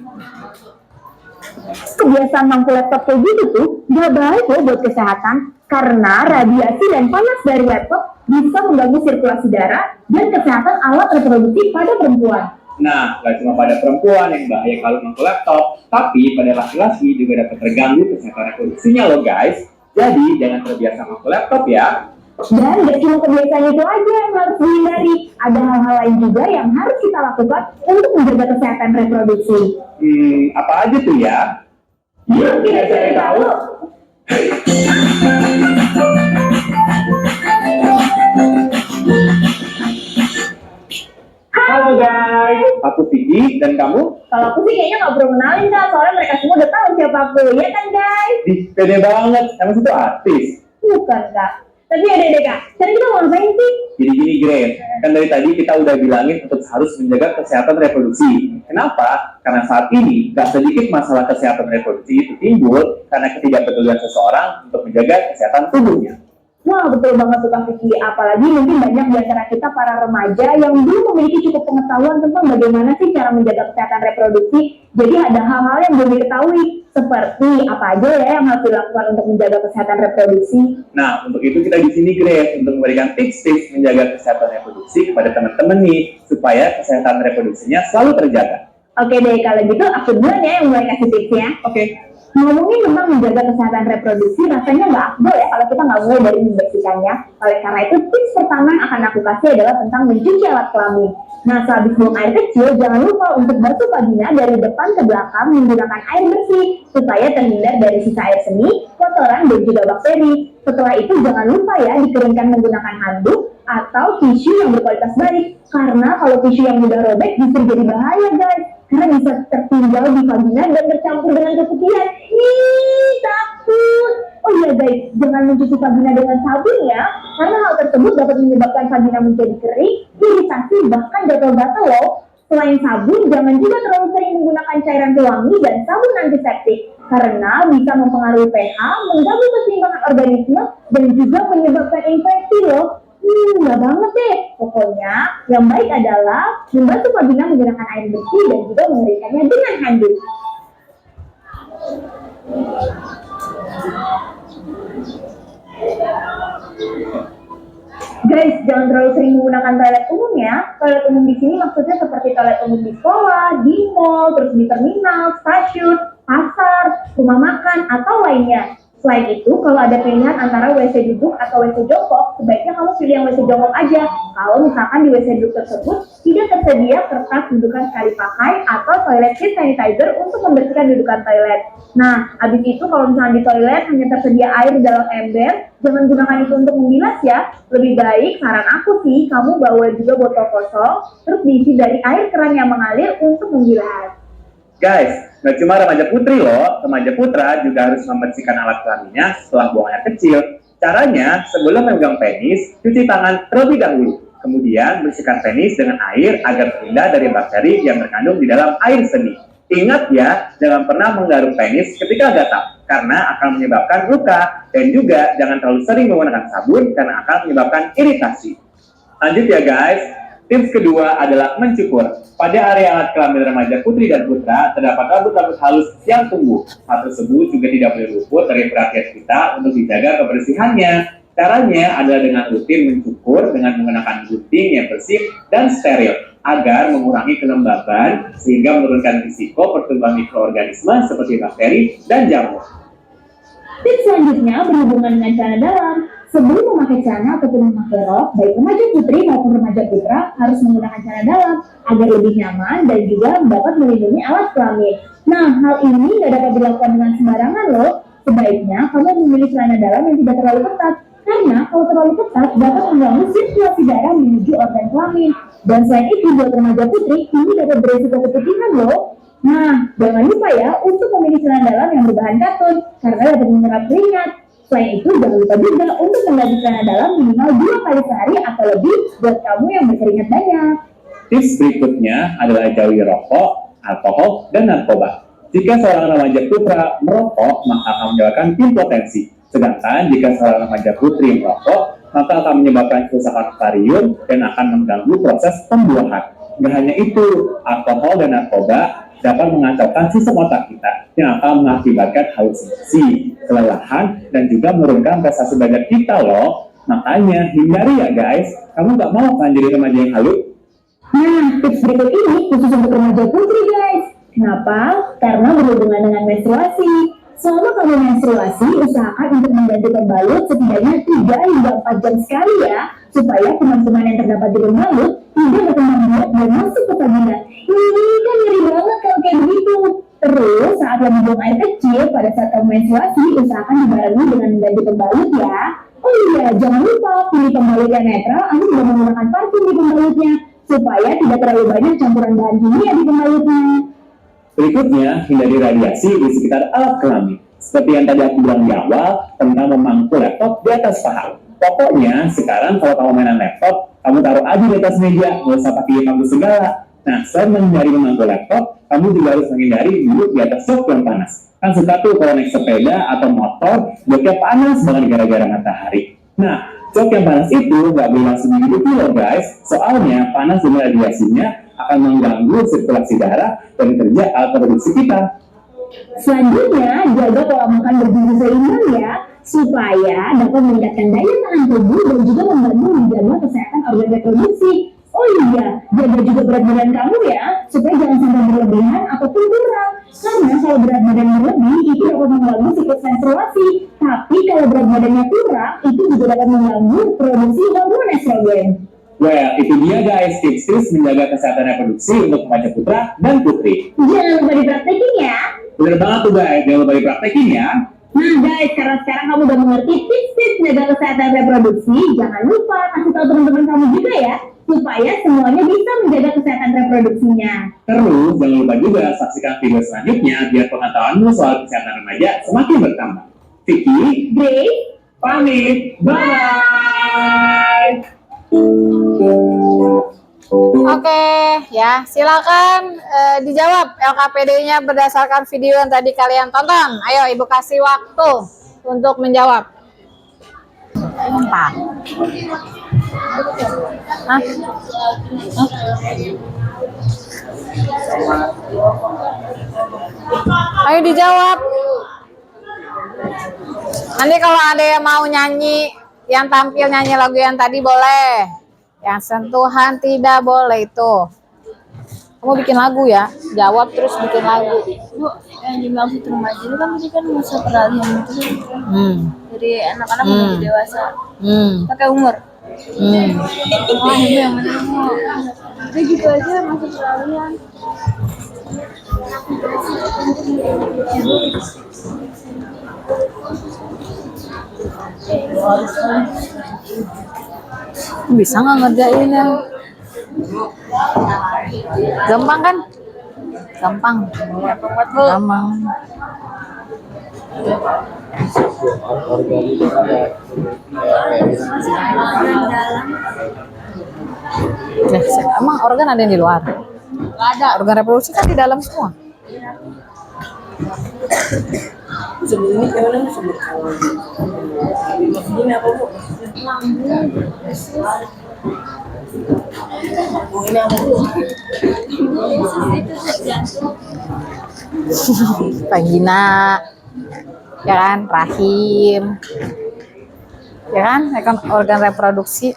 Speaker 4: Kebiasaan mangku laptop kayak gitu tuh gak baik loh buat kesehatan, karena radiasi dan panas dari laptop bisa mengganggu sirkulasi darah dan kesehatan alat reproduksi pada perempuan.
Speaker 5: Nah, nggak cuma pada perempuan yang bahaya kalau menggunakan laptop, tapi pada laki-laki juga dapat terganggu kesehatan reproduksinya loh guys. Jadi jangan terbiasa menggunakan laptop ya.
Speaker 4: Dan gak cuma kebiasaan itu aja yang harus dihindari, ada hal-hal lain juga yang harus kita lakukan untuk menjaga kesehatan reproduksi.
Speaker 5: Apa aja tuh ya?
Speaker 4: Yuk kita cari tahu.
Speaker 5: Halo guys, aku Vicky dan kamu?
Speaker 4: Kalau aku sih kayaknya nggak perlu kenalin Kak, soalnya mereka semua udah tahu siapa aku, ya kan guys?
Speaker 5: Pede banget, emang itu artis.
Speaker 4: Bukan Kak, tapi ada deh Kak, sekarang kita mau ngapain sih?
Speaker 5: Jadi gini Grace, kan dari tadi kita udah bilangin untuk harus menjaga kesehatan reproduksi. Kenapa? Karena saat ini gak sedikit masalah kesehatan reproduksi itu timbul karena ketidakpedulian seseorang untuk menjaga kesehatan tubuhnya.
Speaker 4: Wah betul banget tuh Kak Vicky, apalagi mungkin banyak di antara kita para remaja yang belum memiliki cukup pengetahuan tentang bagaimana sih cara menjaga kesehatan reproduksi. Jadi ada hal-hal yang belum diketahui, seperti apa aja ya yang harus dilakukan untuk menjaga kesehatan reproduksi.
Speaker 5: Nah, untuk itu kita di sini Grace untuk memberikan tips-tips menjaga kesehatan reproduksi kepada teman-teman nih, supaya kesehatan reproduksinya selalu terjaga.
Speaker 4: Oke deh, kalau gitu aku duluan ya yang mulai kasih tipsnya.
Speaker 5: Oke.
Speaker 4: Ngomongin tentang menjaga kesehatan reproduksi, rasanya nggak afdol ya kalau kita nggak mulai dari membersihkannya. Oleh karena itu, tips pertama yang akan aku kasih adalah tentang mencuci alat kelamin. Nah, sehabis buang air kecil, jangan lupa untuk basuh vagina dari depan ke belakang menggunakan air bersih, supaya terhindar dari sisa air seni, kotoran, dan juga bakteri. Setelah itu, jangan lupa ya dikeringkan menggunakan handuk atau tisu yang berkualitas baik. Karena kalau tisu yang mudah robek justru jadi bahaya guys. Karena bisa tertinggal di vagina dan bercampur dengan keputihan. Ih, takut. Oh iya guys, jangan mencuci vagina dengan sabun ya. Karena hal tersebut dapat menyebabkan vagina menjadi kering, iritasi, bahkan gatal-gatal loh. Selain sabun, jangan juga terlalu sering menggunakan cairan pewangi dan sabun antiseptik. Karena bisa mempengaruhi pH, mengganggu keseimbangan organisme, dan juga menyebabkan infeksi loh. Enggak banget deh. Pokoknya yang baik adalah membasuh vagina menggunakan air bersih dan juga mengeringkannya dengan handuk. Guys, jangan terlalu sering menggunakan toilet umum ya. Toilet umum di sini maksudnya seperti toilet umum di sekolah, di mall, terus di terminal, stasiun, pasar, rumah makan, atau lainnya. Selain itu, kalau ada pilihan antara WC duduk atau WC jongkok, sebaiknya kamu pilih yang WC jongkok aja. Kalau misalkan di WC duduk tersebut tidak tersedia kertas dudukan sekali pakai atau toilet seat sanitizer untuk membersihkan dudukan toilet. Nah, habis itu kalau misalnya di toilet hanya tersedia air di dalam ember, jangan gunakan itu untuk membilas ya. Lebih baik, saran aku sih, kamu bawa juga botol kosong, terus diisi dari air keran yang mengalir untuk membilas.
Speaker 5: Guys, nggak cuma remaja putri loh, remaja putra juga harus membersihkan alat kelaminnya setelah buang air kecil. Caranya, sebelum memegang penis, cuci tangan terlebih dahulu. Kemudian, bersihkan penis dengan air agar terhindar dari bakteri yang terkandung di dalam air seni. Ingat ya, jangan pernah menggaruk penis ketika gatal, karena akan menyebabkan luka. Dan juga, jangan terlalu sering menggunakan sabun, karena akan menyebabkan iritasi. Lanjut ya guys. Tips kedua adalah mencukur. Pada area alat kelamin remaja putri dan putra, terdapat rambut-rambut halus yang tumbuh. Hal tersebut juga tidak boleh luput dari perhatian kita untuk dijaga kebersihannya. Caranya adalah dengan rutin mencukur dengan menggunakan gunting yang bersih dan steril, agar mengurangi kelembaban sehingga menurunkan risiko pertumbuhan mikroorganisme seperti bakteri dan jamur.
Speaker 4: Tips selanjutnya berhubungan dengan celana dalam. Sebelum memakai celana ataupun memakai rok, baik remaja putri maupun remaja putra harus menggunakan celana dalam agar lebih nyaman dan juga dapat melindungi alat kelamin. Nah, hal ini tidak dapat dilakukan dengan sembarangan loh. Sebaiknya kamu memilih celana dalam yang tidak terlalu ketat, karena kalau terlalu ketat dapat mengganggu sirkulasi darah menuju organ kelamin. Dan selain itu, buat remaja putri ini dapat beresiko keputihan loh. Nah, jangan lupa ya untuk memilih celana dalam yang berbahan katun karena dapat menyerap keringat. Selain itu, jangan lupa juga untuk mengganti celana dalam minimal 2 kali sehari atau lebih buat kamu yang berkeringat banyak.
Speaker 5: Tips berikutnya adalah jauhi rokok, alkohol, dan narkoba. Jika seorang remaja putra merokok, maka akan menyebabkan impotensi. Sedangkan jika seorang remaja putri merokok, maka akan menyebabkan kerusakan ovarium dan akan mengganggu proses pembuahan. Tidak hanya itu, alkohol dan narkoba dapat mengacaukan sistem otak kita yang akan mengakibatkan halusinasi, kelelahan, dan juga menurunkan prestasi belajar kita loh. Makanya hindari ya guys, kamu gak mau kan jadi remaja yang halu?
Speaker 4: Nah, tips berikut ini khusus untuk remaja putri guys. Kenapa? Karena berhubungan dengan menstruasi. Selama kamu menstruasi, usahakan untuk mengganti pembalut setidaknya 3 hingga 4 jam sekali ya, supaya kuman-kuman yang terdapat di pembalut tidak berkembang biak dan masuk ke vagina. Ini kan ngeri banget kalau kayak begitu. Terus saat lagi buang air kecil pada saat kamu menstruasi, usahakan dibarengi dengan mengganti pembalut ya. Oh iya, jangan lupa pilih pembalut yang netral atau tidak menggunakan parfum di pembalutnya, supaya tidak terlalu banyak campuran bahan kimia di pembalutnya.
Speaker 5: Berikutnya, hindari radiasi di sekitar alat kelamin. Seperti yang tadi aku bilang di awal tentang memangku laptop di atas paha. Pokoknya sekarang kalau kamu mainan laptop, kamu taruh aja di atas meja, nggak usah pakai paku segala. Nah, selain menghindari memangku laptop, kamu juga harus menghindari duduk di atas jok yang panas. Kan suka tuh kalau naik sepeda atau motor, joknya panas banget gara-gara matahari. Nah, jok yang panas itu nggak boleh langsung dihidupi loh guys, soalnya panas dengan radiasinya akan mengganggu sirkulasi darah dan kerja alat reproduksi kita.
Speaker 4: Selanjutnya, jaga pola makan bergizi seimbang ya, supaya dapat meningkatkan daya tahan tubuh dan juga membantu menjaga kesehatan organ reproduksi. Oh iya, jaga juga berat badan kamu ya, supaya jangan sampai berlebihan ataupun kurang. Karena kalau berat badan berlebih, itu dapat mengganggu siklus menstruasi. Tapi kalau berat badannya kurang, itu juga dapat mengganggu produksi hormon estrogen.
Speaker 5: Well, itu dia guys tips-tips menjaga kesehatan reproduksi untuk remaja putra dan putri.
Speaker 4: Jangan lupa dipraktekin ya.
Speaker 5: Bener banget tuh guys, jangan lupa dipraktekin ya.
Speaker 4: Nah guys, karena sekarang kamu udah mengerti tips-tips menjaga kesehatan reproduksi, jangan lupa kasih tahu teman-teman kamu juga ya, supaya semuanya bisa menjaga kesehatan reproduksinya.
Speaker 5: Terus jangan lupa juga saksikan video selanjutnya biar pengetahuanmu soal kesehatan remaja semakin bertambah. Vicky,
Speaker 4: Grace,
Speaker 5: pamit, bye.
Speaker 2: Oke, ya silakan dijawab LKPD-nya berdasarkan video yang tadi kalian tonton. Ayo Ibu kasih waktu untuk menjawab. Empat. Hah? Ayo dijawab. Nanti kalau ada yang mau nyanyi, yang tampil nyanyi lagu yang tadi boleh. Yang sentuhan tidak boleh itu. Kamu bikin lagu ya? Jawab terus bikin lagu.
Speaker 6: Bu, yang dimaksud remaja itu kan tadi kan masa peralihan itu kan dari anak-anak menuju dewasa. Pakai umur. Oh, ibu yang benar mau. Udah gitu aja masa peralihan.
Speaker 2: Bisa nggak ngerjainnya? Gampang kan? Gampang. Gampang. Emang organ ada yang di luar? Nggak ada. Organ reproduksi kan di dalam semua.
Speaker 7: Sebelumnya gimana sebut ini apa bu? Ini apa bu?
Speaker 2: Vagina, ya kan, rahim, ya kan, organ reproduksi.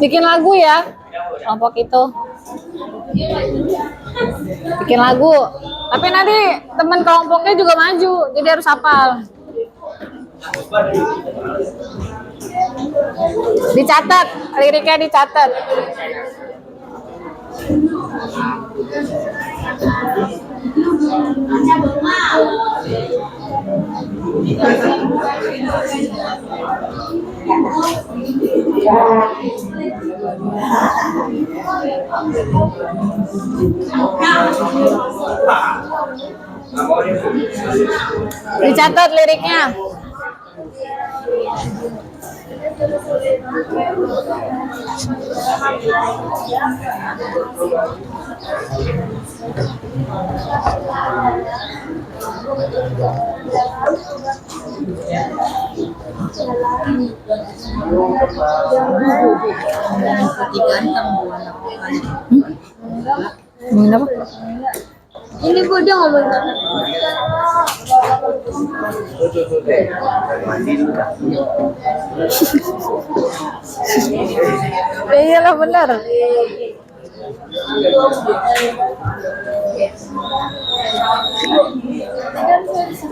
Speaker 2: Bikin lagu ya, kelompok itu. Bikin lagu. Tapi nanti teman kelompoknya juga maju, jadi harus hafal. Dicatat, liriknya dicatat. Dicatat liriknya. Ngomongin apa?
Speaker 6: Ini Bu dia ngomong.
Speaker 2: Iyalah benar.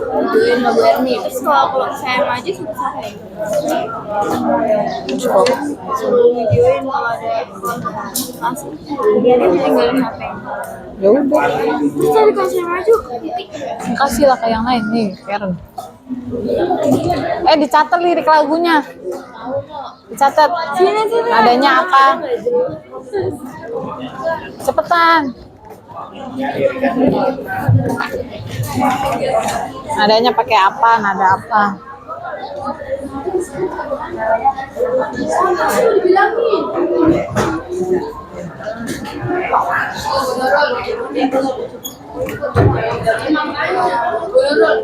Speaker 6: Videoin Mbak Berni. Terus kalau saya maju susah ya. Suruh videoin kalau ada langsung. Biarin tinggalin HP.
Speaker 2: Ya udah,
Speaker 6: Terus tadi kalau saya maju,
Speaker 2: kasih lah ke yang lain nih, Karen. Dicatat lirik lagunya. Dicatat.
Speaker 6: sini.
Speaker 2: Nadanya apa? Cepetan. Nadanya pakai apa? Nada apa?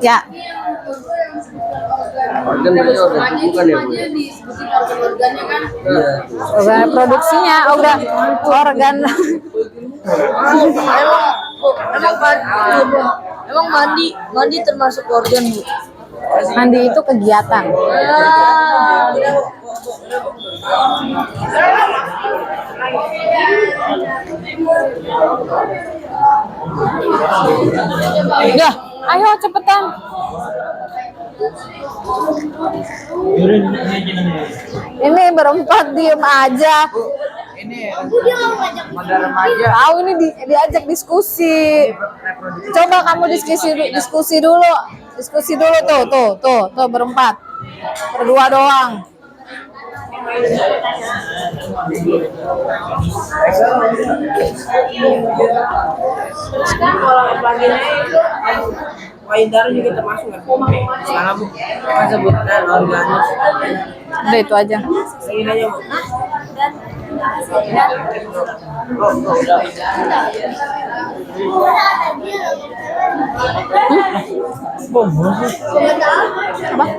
Speaker 2: Ya.
Speaker 8: Organ berarti organ bukan ya, Bu?
Speaker 2: Organ produksinya, organ
Speaker 7: Emang mandi termasuk organ, Bu?
Speaker 2: mandi itu kegiatan. Ya, ayo cepetan. Ini berempat diem aja.
Speaker 8: Ini pada remaja.
Speaker 2: Tahu ini diajak diskusi. Coba kamu diskusi dulu. Diskusi dulu tuh berempat. Berdua doang.
Speaker 7: Kalau bagiannya itu payudara juga termasuk nggak? Salah, Bu. Kan sebutkan organik.
Speaker 2: Udah itu aja.
Speaker 7: Segini aja, Bu.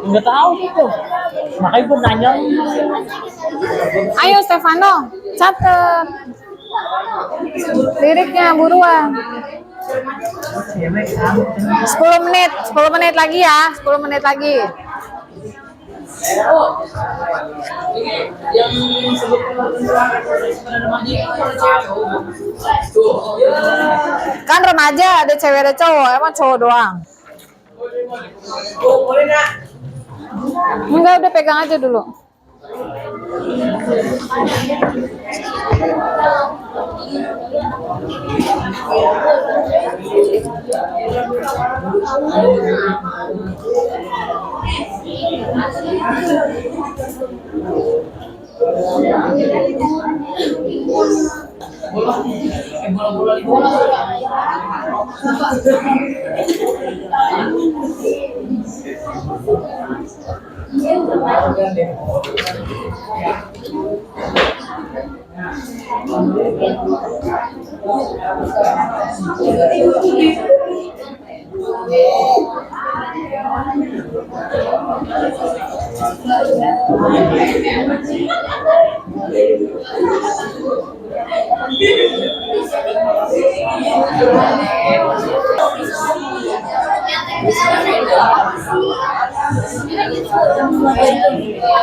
Speaker 3: Nggak tahu gitu. Makanya gue nanya.
Speaker 2: Ayo Stefano, catet liriknya buruan. 10 menit lagi ya, 10 menit lagi. Kan remaja ada cewek ada cowok, emang cowok doang? Enggak, udah pegang aja dulu.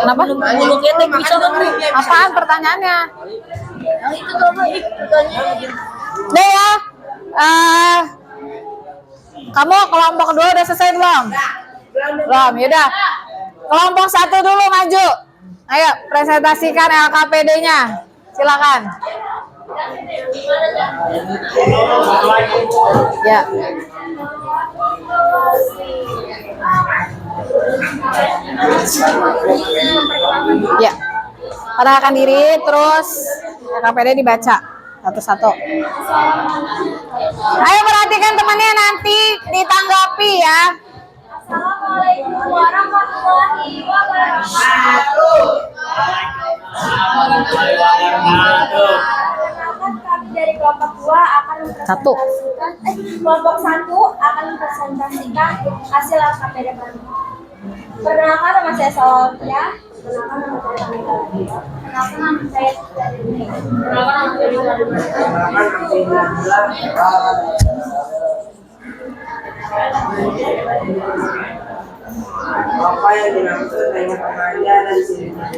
Speaker 2: Kenapa? Apaan pertanyaannya?
Speaker 6: Yang itu tuh apa? Ikannya
Speaker 2: Udah ya. Kamu kelompok 2 udah selesai belum? Belum, yaudah. Kelompok 1 dulu maju. Ayo, presentasikan LKPD-nya. Silakan. Ya. Ya. Perkenalkan diri, terus LKPD dibaca satu-satu. Ayo perhatikan temannya, nanti ditanggapi ya.
Speaker 6: Assalamualaikum warahmatullahi wabarakatuh. Perkenalkan, kami dari kelompok 2 akan mempresentasikan kelompok 1 akan mempresentasikan hasil LKPD kami. Perkenalkan, nama saya Salawatiyah. Perkenalkan, nama saya Kamila. Perkenalkan, nama saya Tadini. Perkenalkan, nama saya
Speaker 7: Apa yang dimaksud dengan remaja dan ciri-cirinya?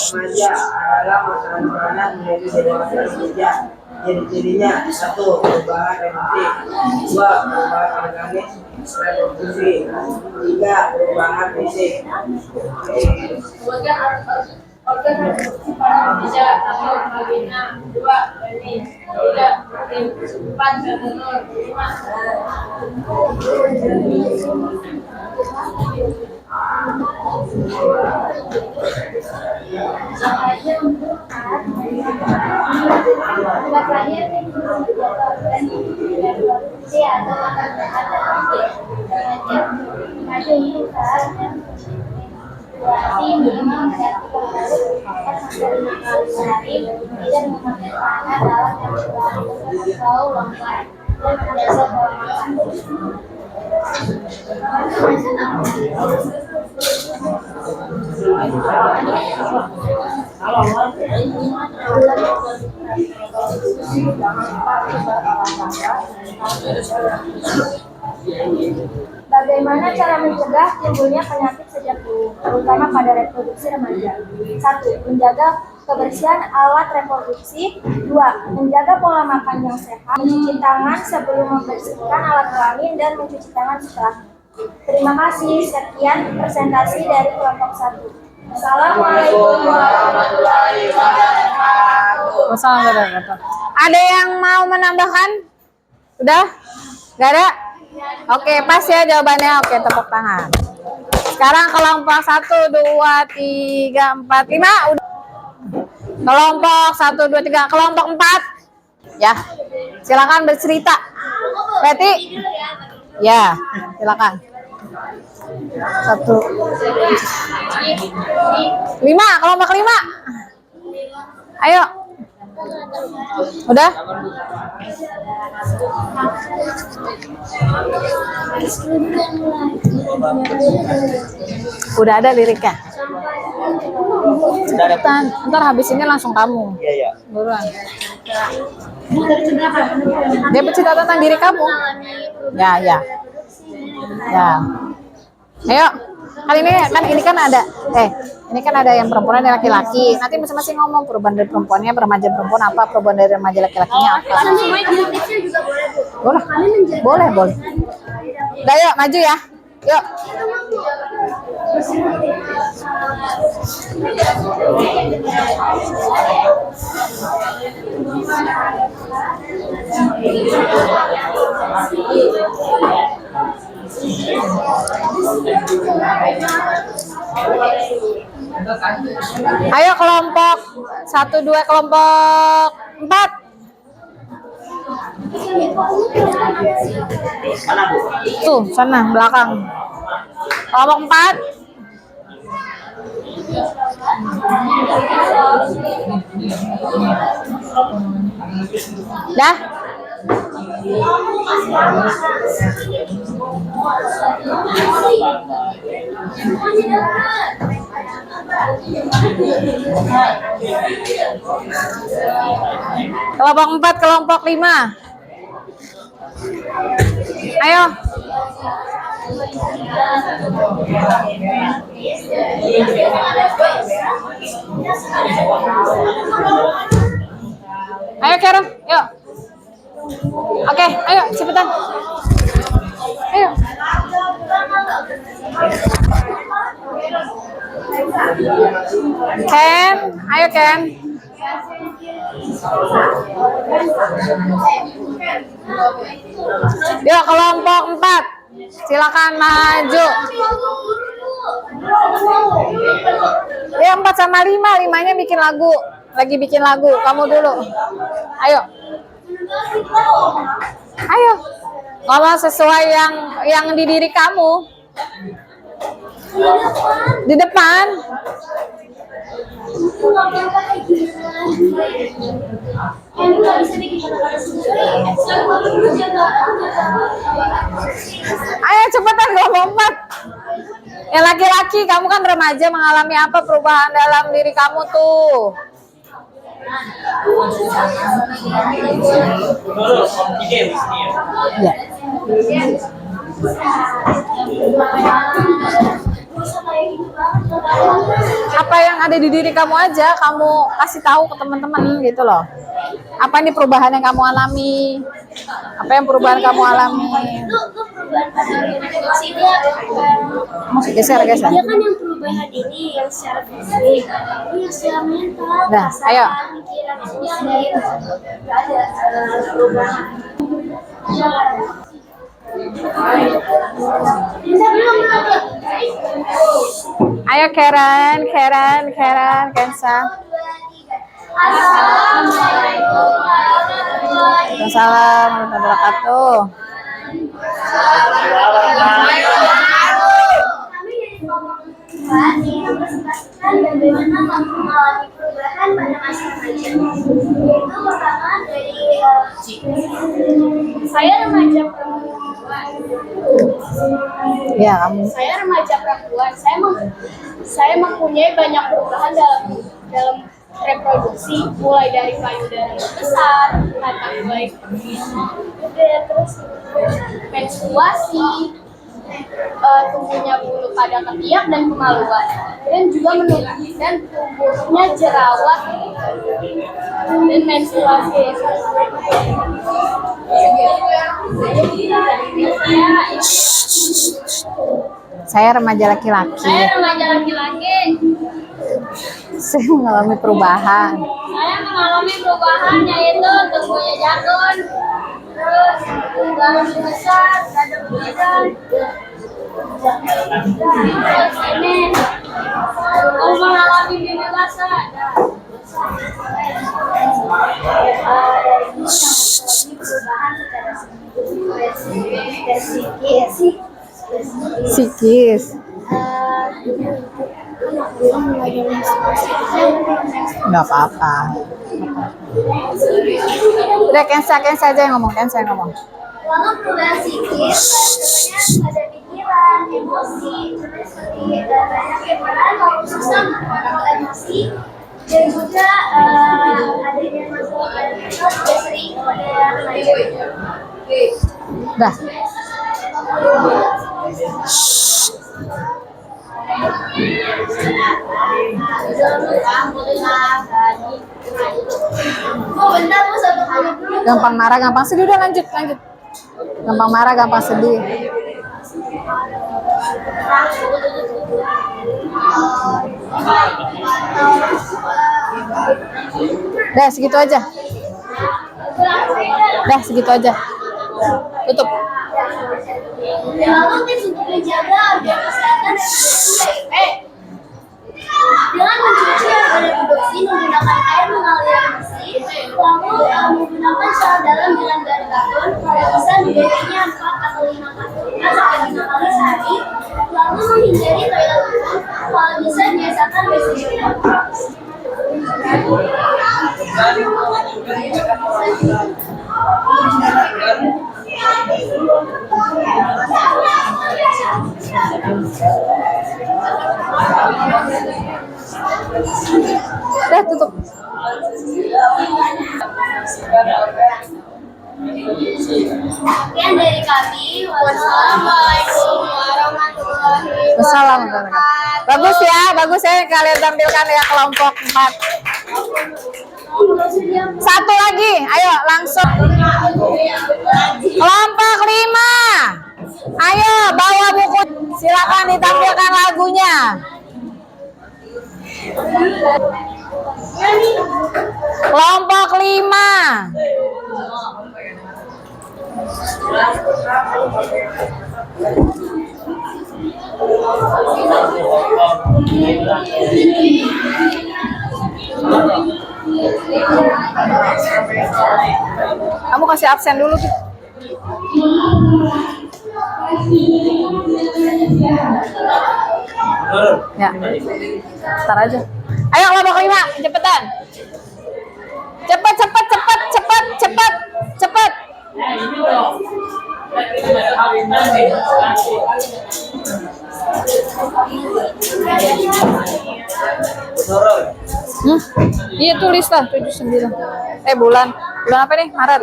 Speaker 7: Remaja adalah masa-masa menuju dewasa remaja. Ciri-cirinya: 1. Perubahan emosi, 2. Perubahan organik reproduksi, 3. Perubahan fisik.
Speaker 6: organ reproduksi pada manusia, 1. vagina, 2. penis, 3. rahim, 4. jantung, 5. Bagaimana cara mencegah timbulnya penyakit sejak dini, terutama pada reproduksi remaja? 1. Menjaga kebersihan alat reproduksi. 2. Menjaga pola makan yang sehat. Mencuci tangan sebelum membersihkan alat kelamin dan mencuci tangan setelah. Terima kasih. Sekian presentasi dari kelompok 1. Assalamualaikum warahmatullahi wabarakatuh.
Speaker 2: Wassalamualaikum. Ada yang mau menambahkan? Sudah? Gak ada? Oke, pas ya jawabannya. Oke, tepuk tangan. Sekarang kelompok 1, 2, 3, 4, 5. Udah. Kelompok 1, 2, 3. Kelompok 4. Ya, silakan bercerita. Betty? Ya, silakan. 1, 5. Kelompok 5. Ayo. Udah? Udah ada liriknya? Cepetan, ntar habis ini langsung kamu.
Speaker 3: Iya.
Speaker 2: Buruan. Dia bercerita tentang diri kamu. Ya. Ayo. Kali ini kan ada ini kan ada yang perempuan dan laki-laki. Nanti masing-masing ngomong perubahan dari perempuannya, remaja perempuan apa, perubahan dari remaja laki-lakinya apa. Boleh. Udah yuk, maju ya. Yuk. Ayo kelompok 1, 2, kelompok 4. Tuh, sana belakang. Kelompok 4. Dah. Kelompok 4, kelompok 5. Ayo. Ayo Karen, yuk. Oke, ayo cepetan. Ayo. Ken, ayo Ken. Yuk kelompok 4. Silakan maju. Ya 4 sama 5, 5-nya bikin lagu. Lagi bikin lagu, kamu dulu. Ayo. Ayo. Ngomong sesuai yang di diri kamu. Di depan. Ayo cepetan ngomong 4. Yang laki-laki, kamu kan remaja, mengalami apa perubahan dalam diri kamu tuh? Ya. Apa yang ada di diri kamu aja kamu kasih tahu ke teman-teman gitu loh. Apa nih perubahan yang kamu alami? Apa yang perubahan kamu alami? Geser.
Speaker 4: Dia kan yang perubahan ini yang secara fisik, yang secara mental,
Speaker 2: Nah, ayo.
Speaker 4: pikiran ada perubahan.
Speaker 2: Ayo Karen, Kensa.
Speaker 4: Assalamualaikum warahmatullahi
Speaker 2: Waalaikumsalam warahmatullahi wabarakatuh.
Speaker 4: Kami ingin mempresentasikan bagaimana kami mengalami perubahan pada masa remaja. Itu pertama dari saya remaja perempuan.
Speaker 2: Ya, kamu.
Speaker 4: Saya remaja perempuan. Saya mempunyai banyak perubahan dalam reproduksi, mulai dari payudara yang besar, mata mulai terus menstruasi, tumbuhnya bulu pada ketiak dan kemaluan, dan juga dan tumbuhnya jerawat dan menstruasi.
Speaker 2: Saya remaja laki-laki. Saya mengalami perubahan.
Speaker 4: Yaitu tumbuhnya jantung, terus dalam besar, dada besar. Ini aku mengalami mimpi basah.
Speaker 2: Psikis. Nggak apa-apa. Udah Kensa aja yang ngomong,
Speaker 4: Lalu perubahan psikis, biasanya pada pikiran, emosi, seperti banyak kebenaran kalau susah mengontrol emosi, dan juga adanya masalah pada mental juga sering pada remaja.
Speaker 2: Dah.
Speaker 4: Oh bentar, Bu, satu kali dulu.
Speaker 2: Gampang marah, gampang sedih. Udah lanjut. Gampang marah, gampang sedih. Dah segitu aja. Tutup.
Speaker 4: Lalu tips untuk menjaga agar kesehatan reproduksi dengan mencuci air pada reproduksi menggunakan air mengalir bersih, lalu menggunakan sel dalam dengan garam karbon, kalau bisa menjadinya 4 atau 5 kali sehari, lalu menghindari toilet umum, kalau bisa biasakan WC.
Speaker 2: Dah tutup.
Speaker 4: Sekian dari kami. Wassalamualaikum warahmatullahi
Speaker 2: Wassalamualaikum.
Speaker 4: wabarakatuh.
Speaker 2: Bagus ya kalian tampilkan ya kelompok 4. Satu lagi, ayo langsung. Kelompok 5. Ayo bawa buku. Silakan ditampilkan lagunya. Kelompok 5. Kamu kasih absen dulu. Ya, ntar aja. Ayo kelompok 5, cepetan. Cepat. Iya tulis lah 79. Bulan apa nih? Maret.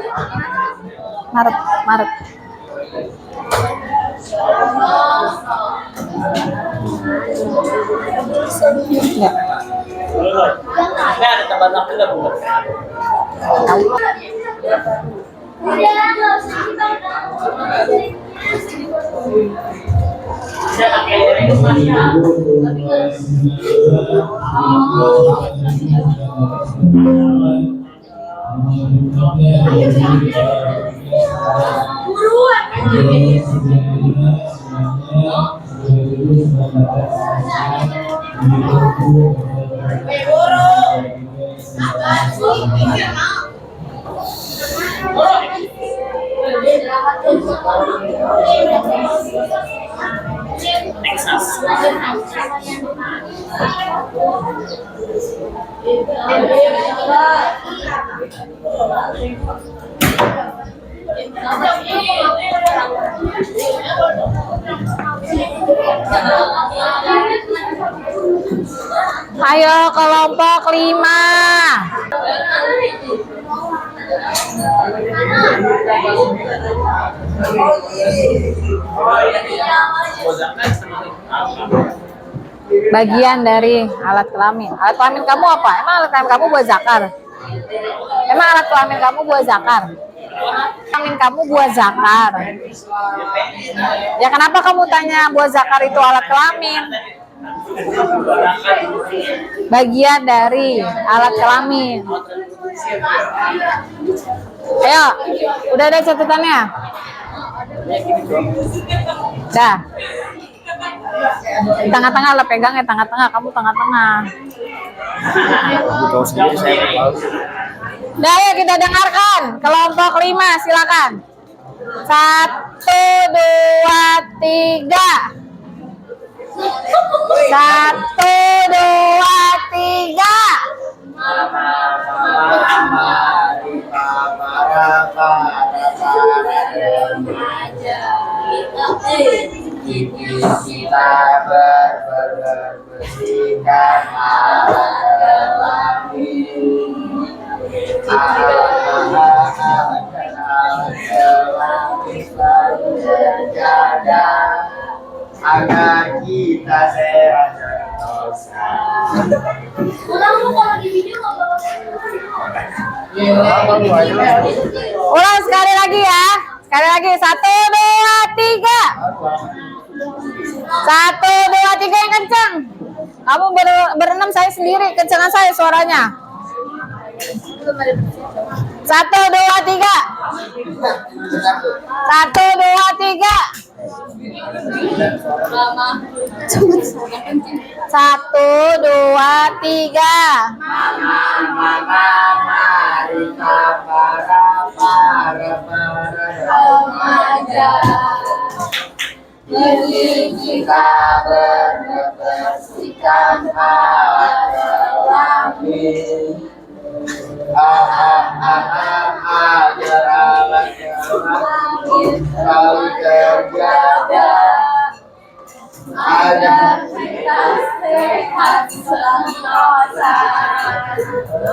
Speaker 2: Ya.
Speaker 3: Ada tambahan waktu nggak, Bu?
Speaker 2: Ayo kelompok 5. Bagian dari alat kelamin. Alat kelamin kamu apa? Emang alat kelamin kamu buat zakar? Emang alat kelamin kamu buat zakar? Kelamin kamu buat zakar. Ya kenapa kamu tanya buat zakar itu alat kelamin? Bagian dari alat kelamin. Ayo, udah ada catatannya? Dah. Di tengah-tengah lah, pegang ya tengah-tengah, kamu tengah-tengah. Nah, ayo kita dengarkan kelompok 5, silakan. 1, 2, 3. 1, 2, 3.
Speaker 8: Kita berbersihkan alat agar kita sehat sentosa.
Speaker 2: Ulang sekali lagi ya. Sekali lagi. 1, 2, 3. 1, 2, 3 yang kencang. Kamu berenam, saya sendiri. Kencangan saya suaranya. 1, 2, 3. 1, 2, 3. 1, 2, 3.
Speaker 8: Mari remaja. Kita berbersihkan kelamin. Agar alat selalu terjaga. Agar kita sehat sentosa.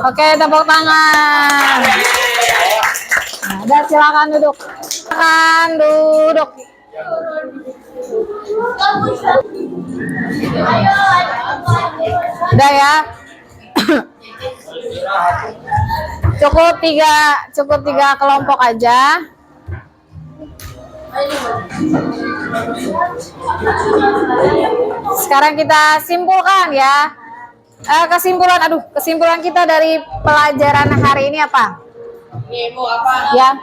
Speaker 2: Oke, tepuk tangan. Nah, udah silakan duduk. Silakan duduk. Udah ya. Cukup tiga kelompok aja. Sekarang kita simpulkan ya. Kesimpulan kita dari pelajaran hari ini apa? Ya.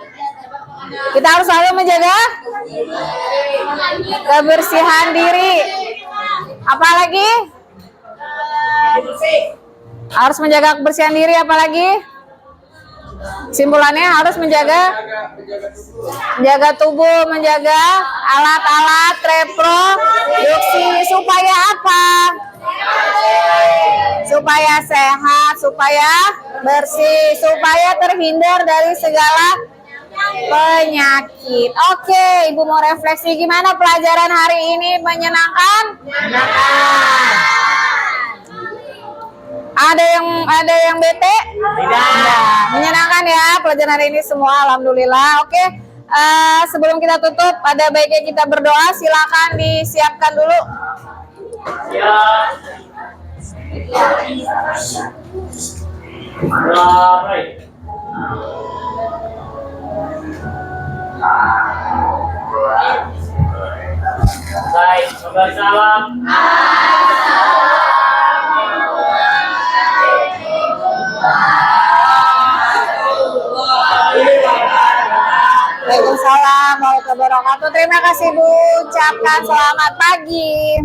Speaker 2: Kita harus selalu menjaga kebersihan diri. Apalagi? Harus menjaga kebersihan diri, apalagi? Simpulannya harus menjaga tubuh, menjaga alat-alat reproduksi supaya apa? Supaya sehat, supaya bersih, supaya terhindar dari segala penyakit. Oke, Ibu mau refleksi gimana pelajaran hari ini? Menyenangkan? Menyenangkan. Ada yang bete? Tidak. Menyenangkan ya pelajaran hari ini semua, alhamdulillah. Oke, sebelum kita tutup, ada baiknya kita berdoa. Silakan disiapkan dulu.
Speaker 3: Ya. Baik. Baik, salam.
Speaker 2: Waalaikumsalam warahmatullahi wabarakatuh. Terima kasih Bu. Ucapkan selamat pagi.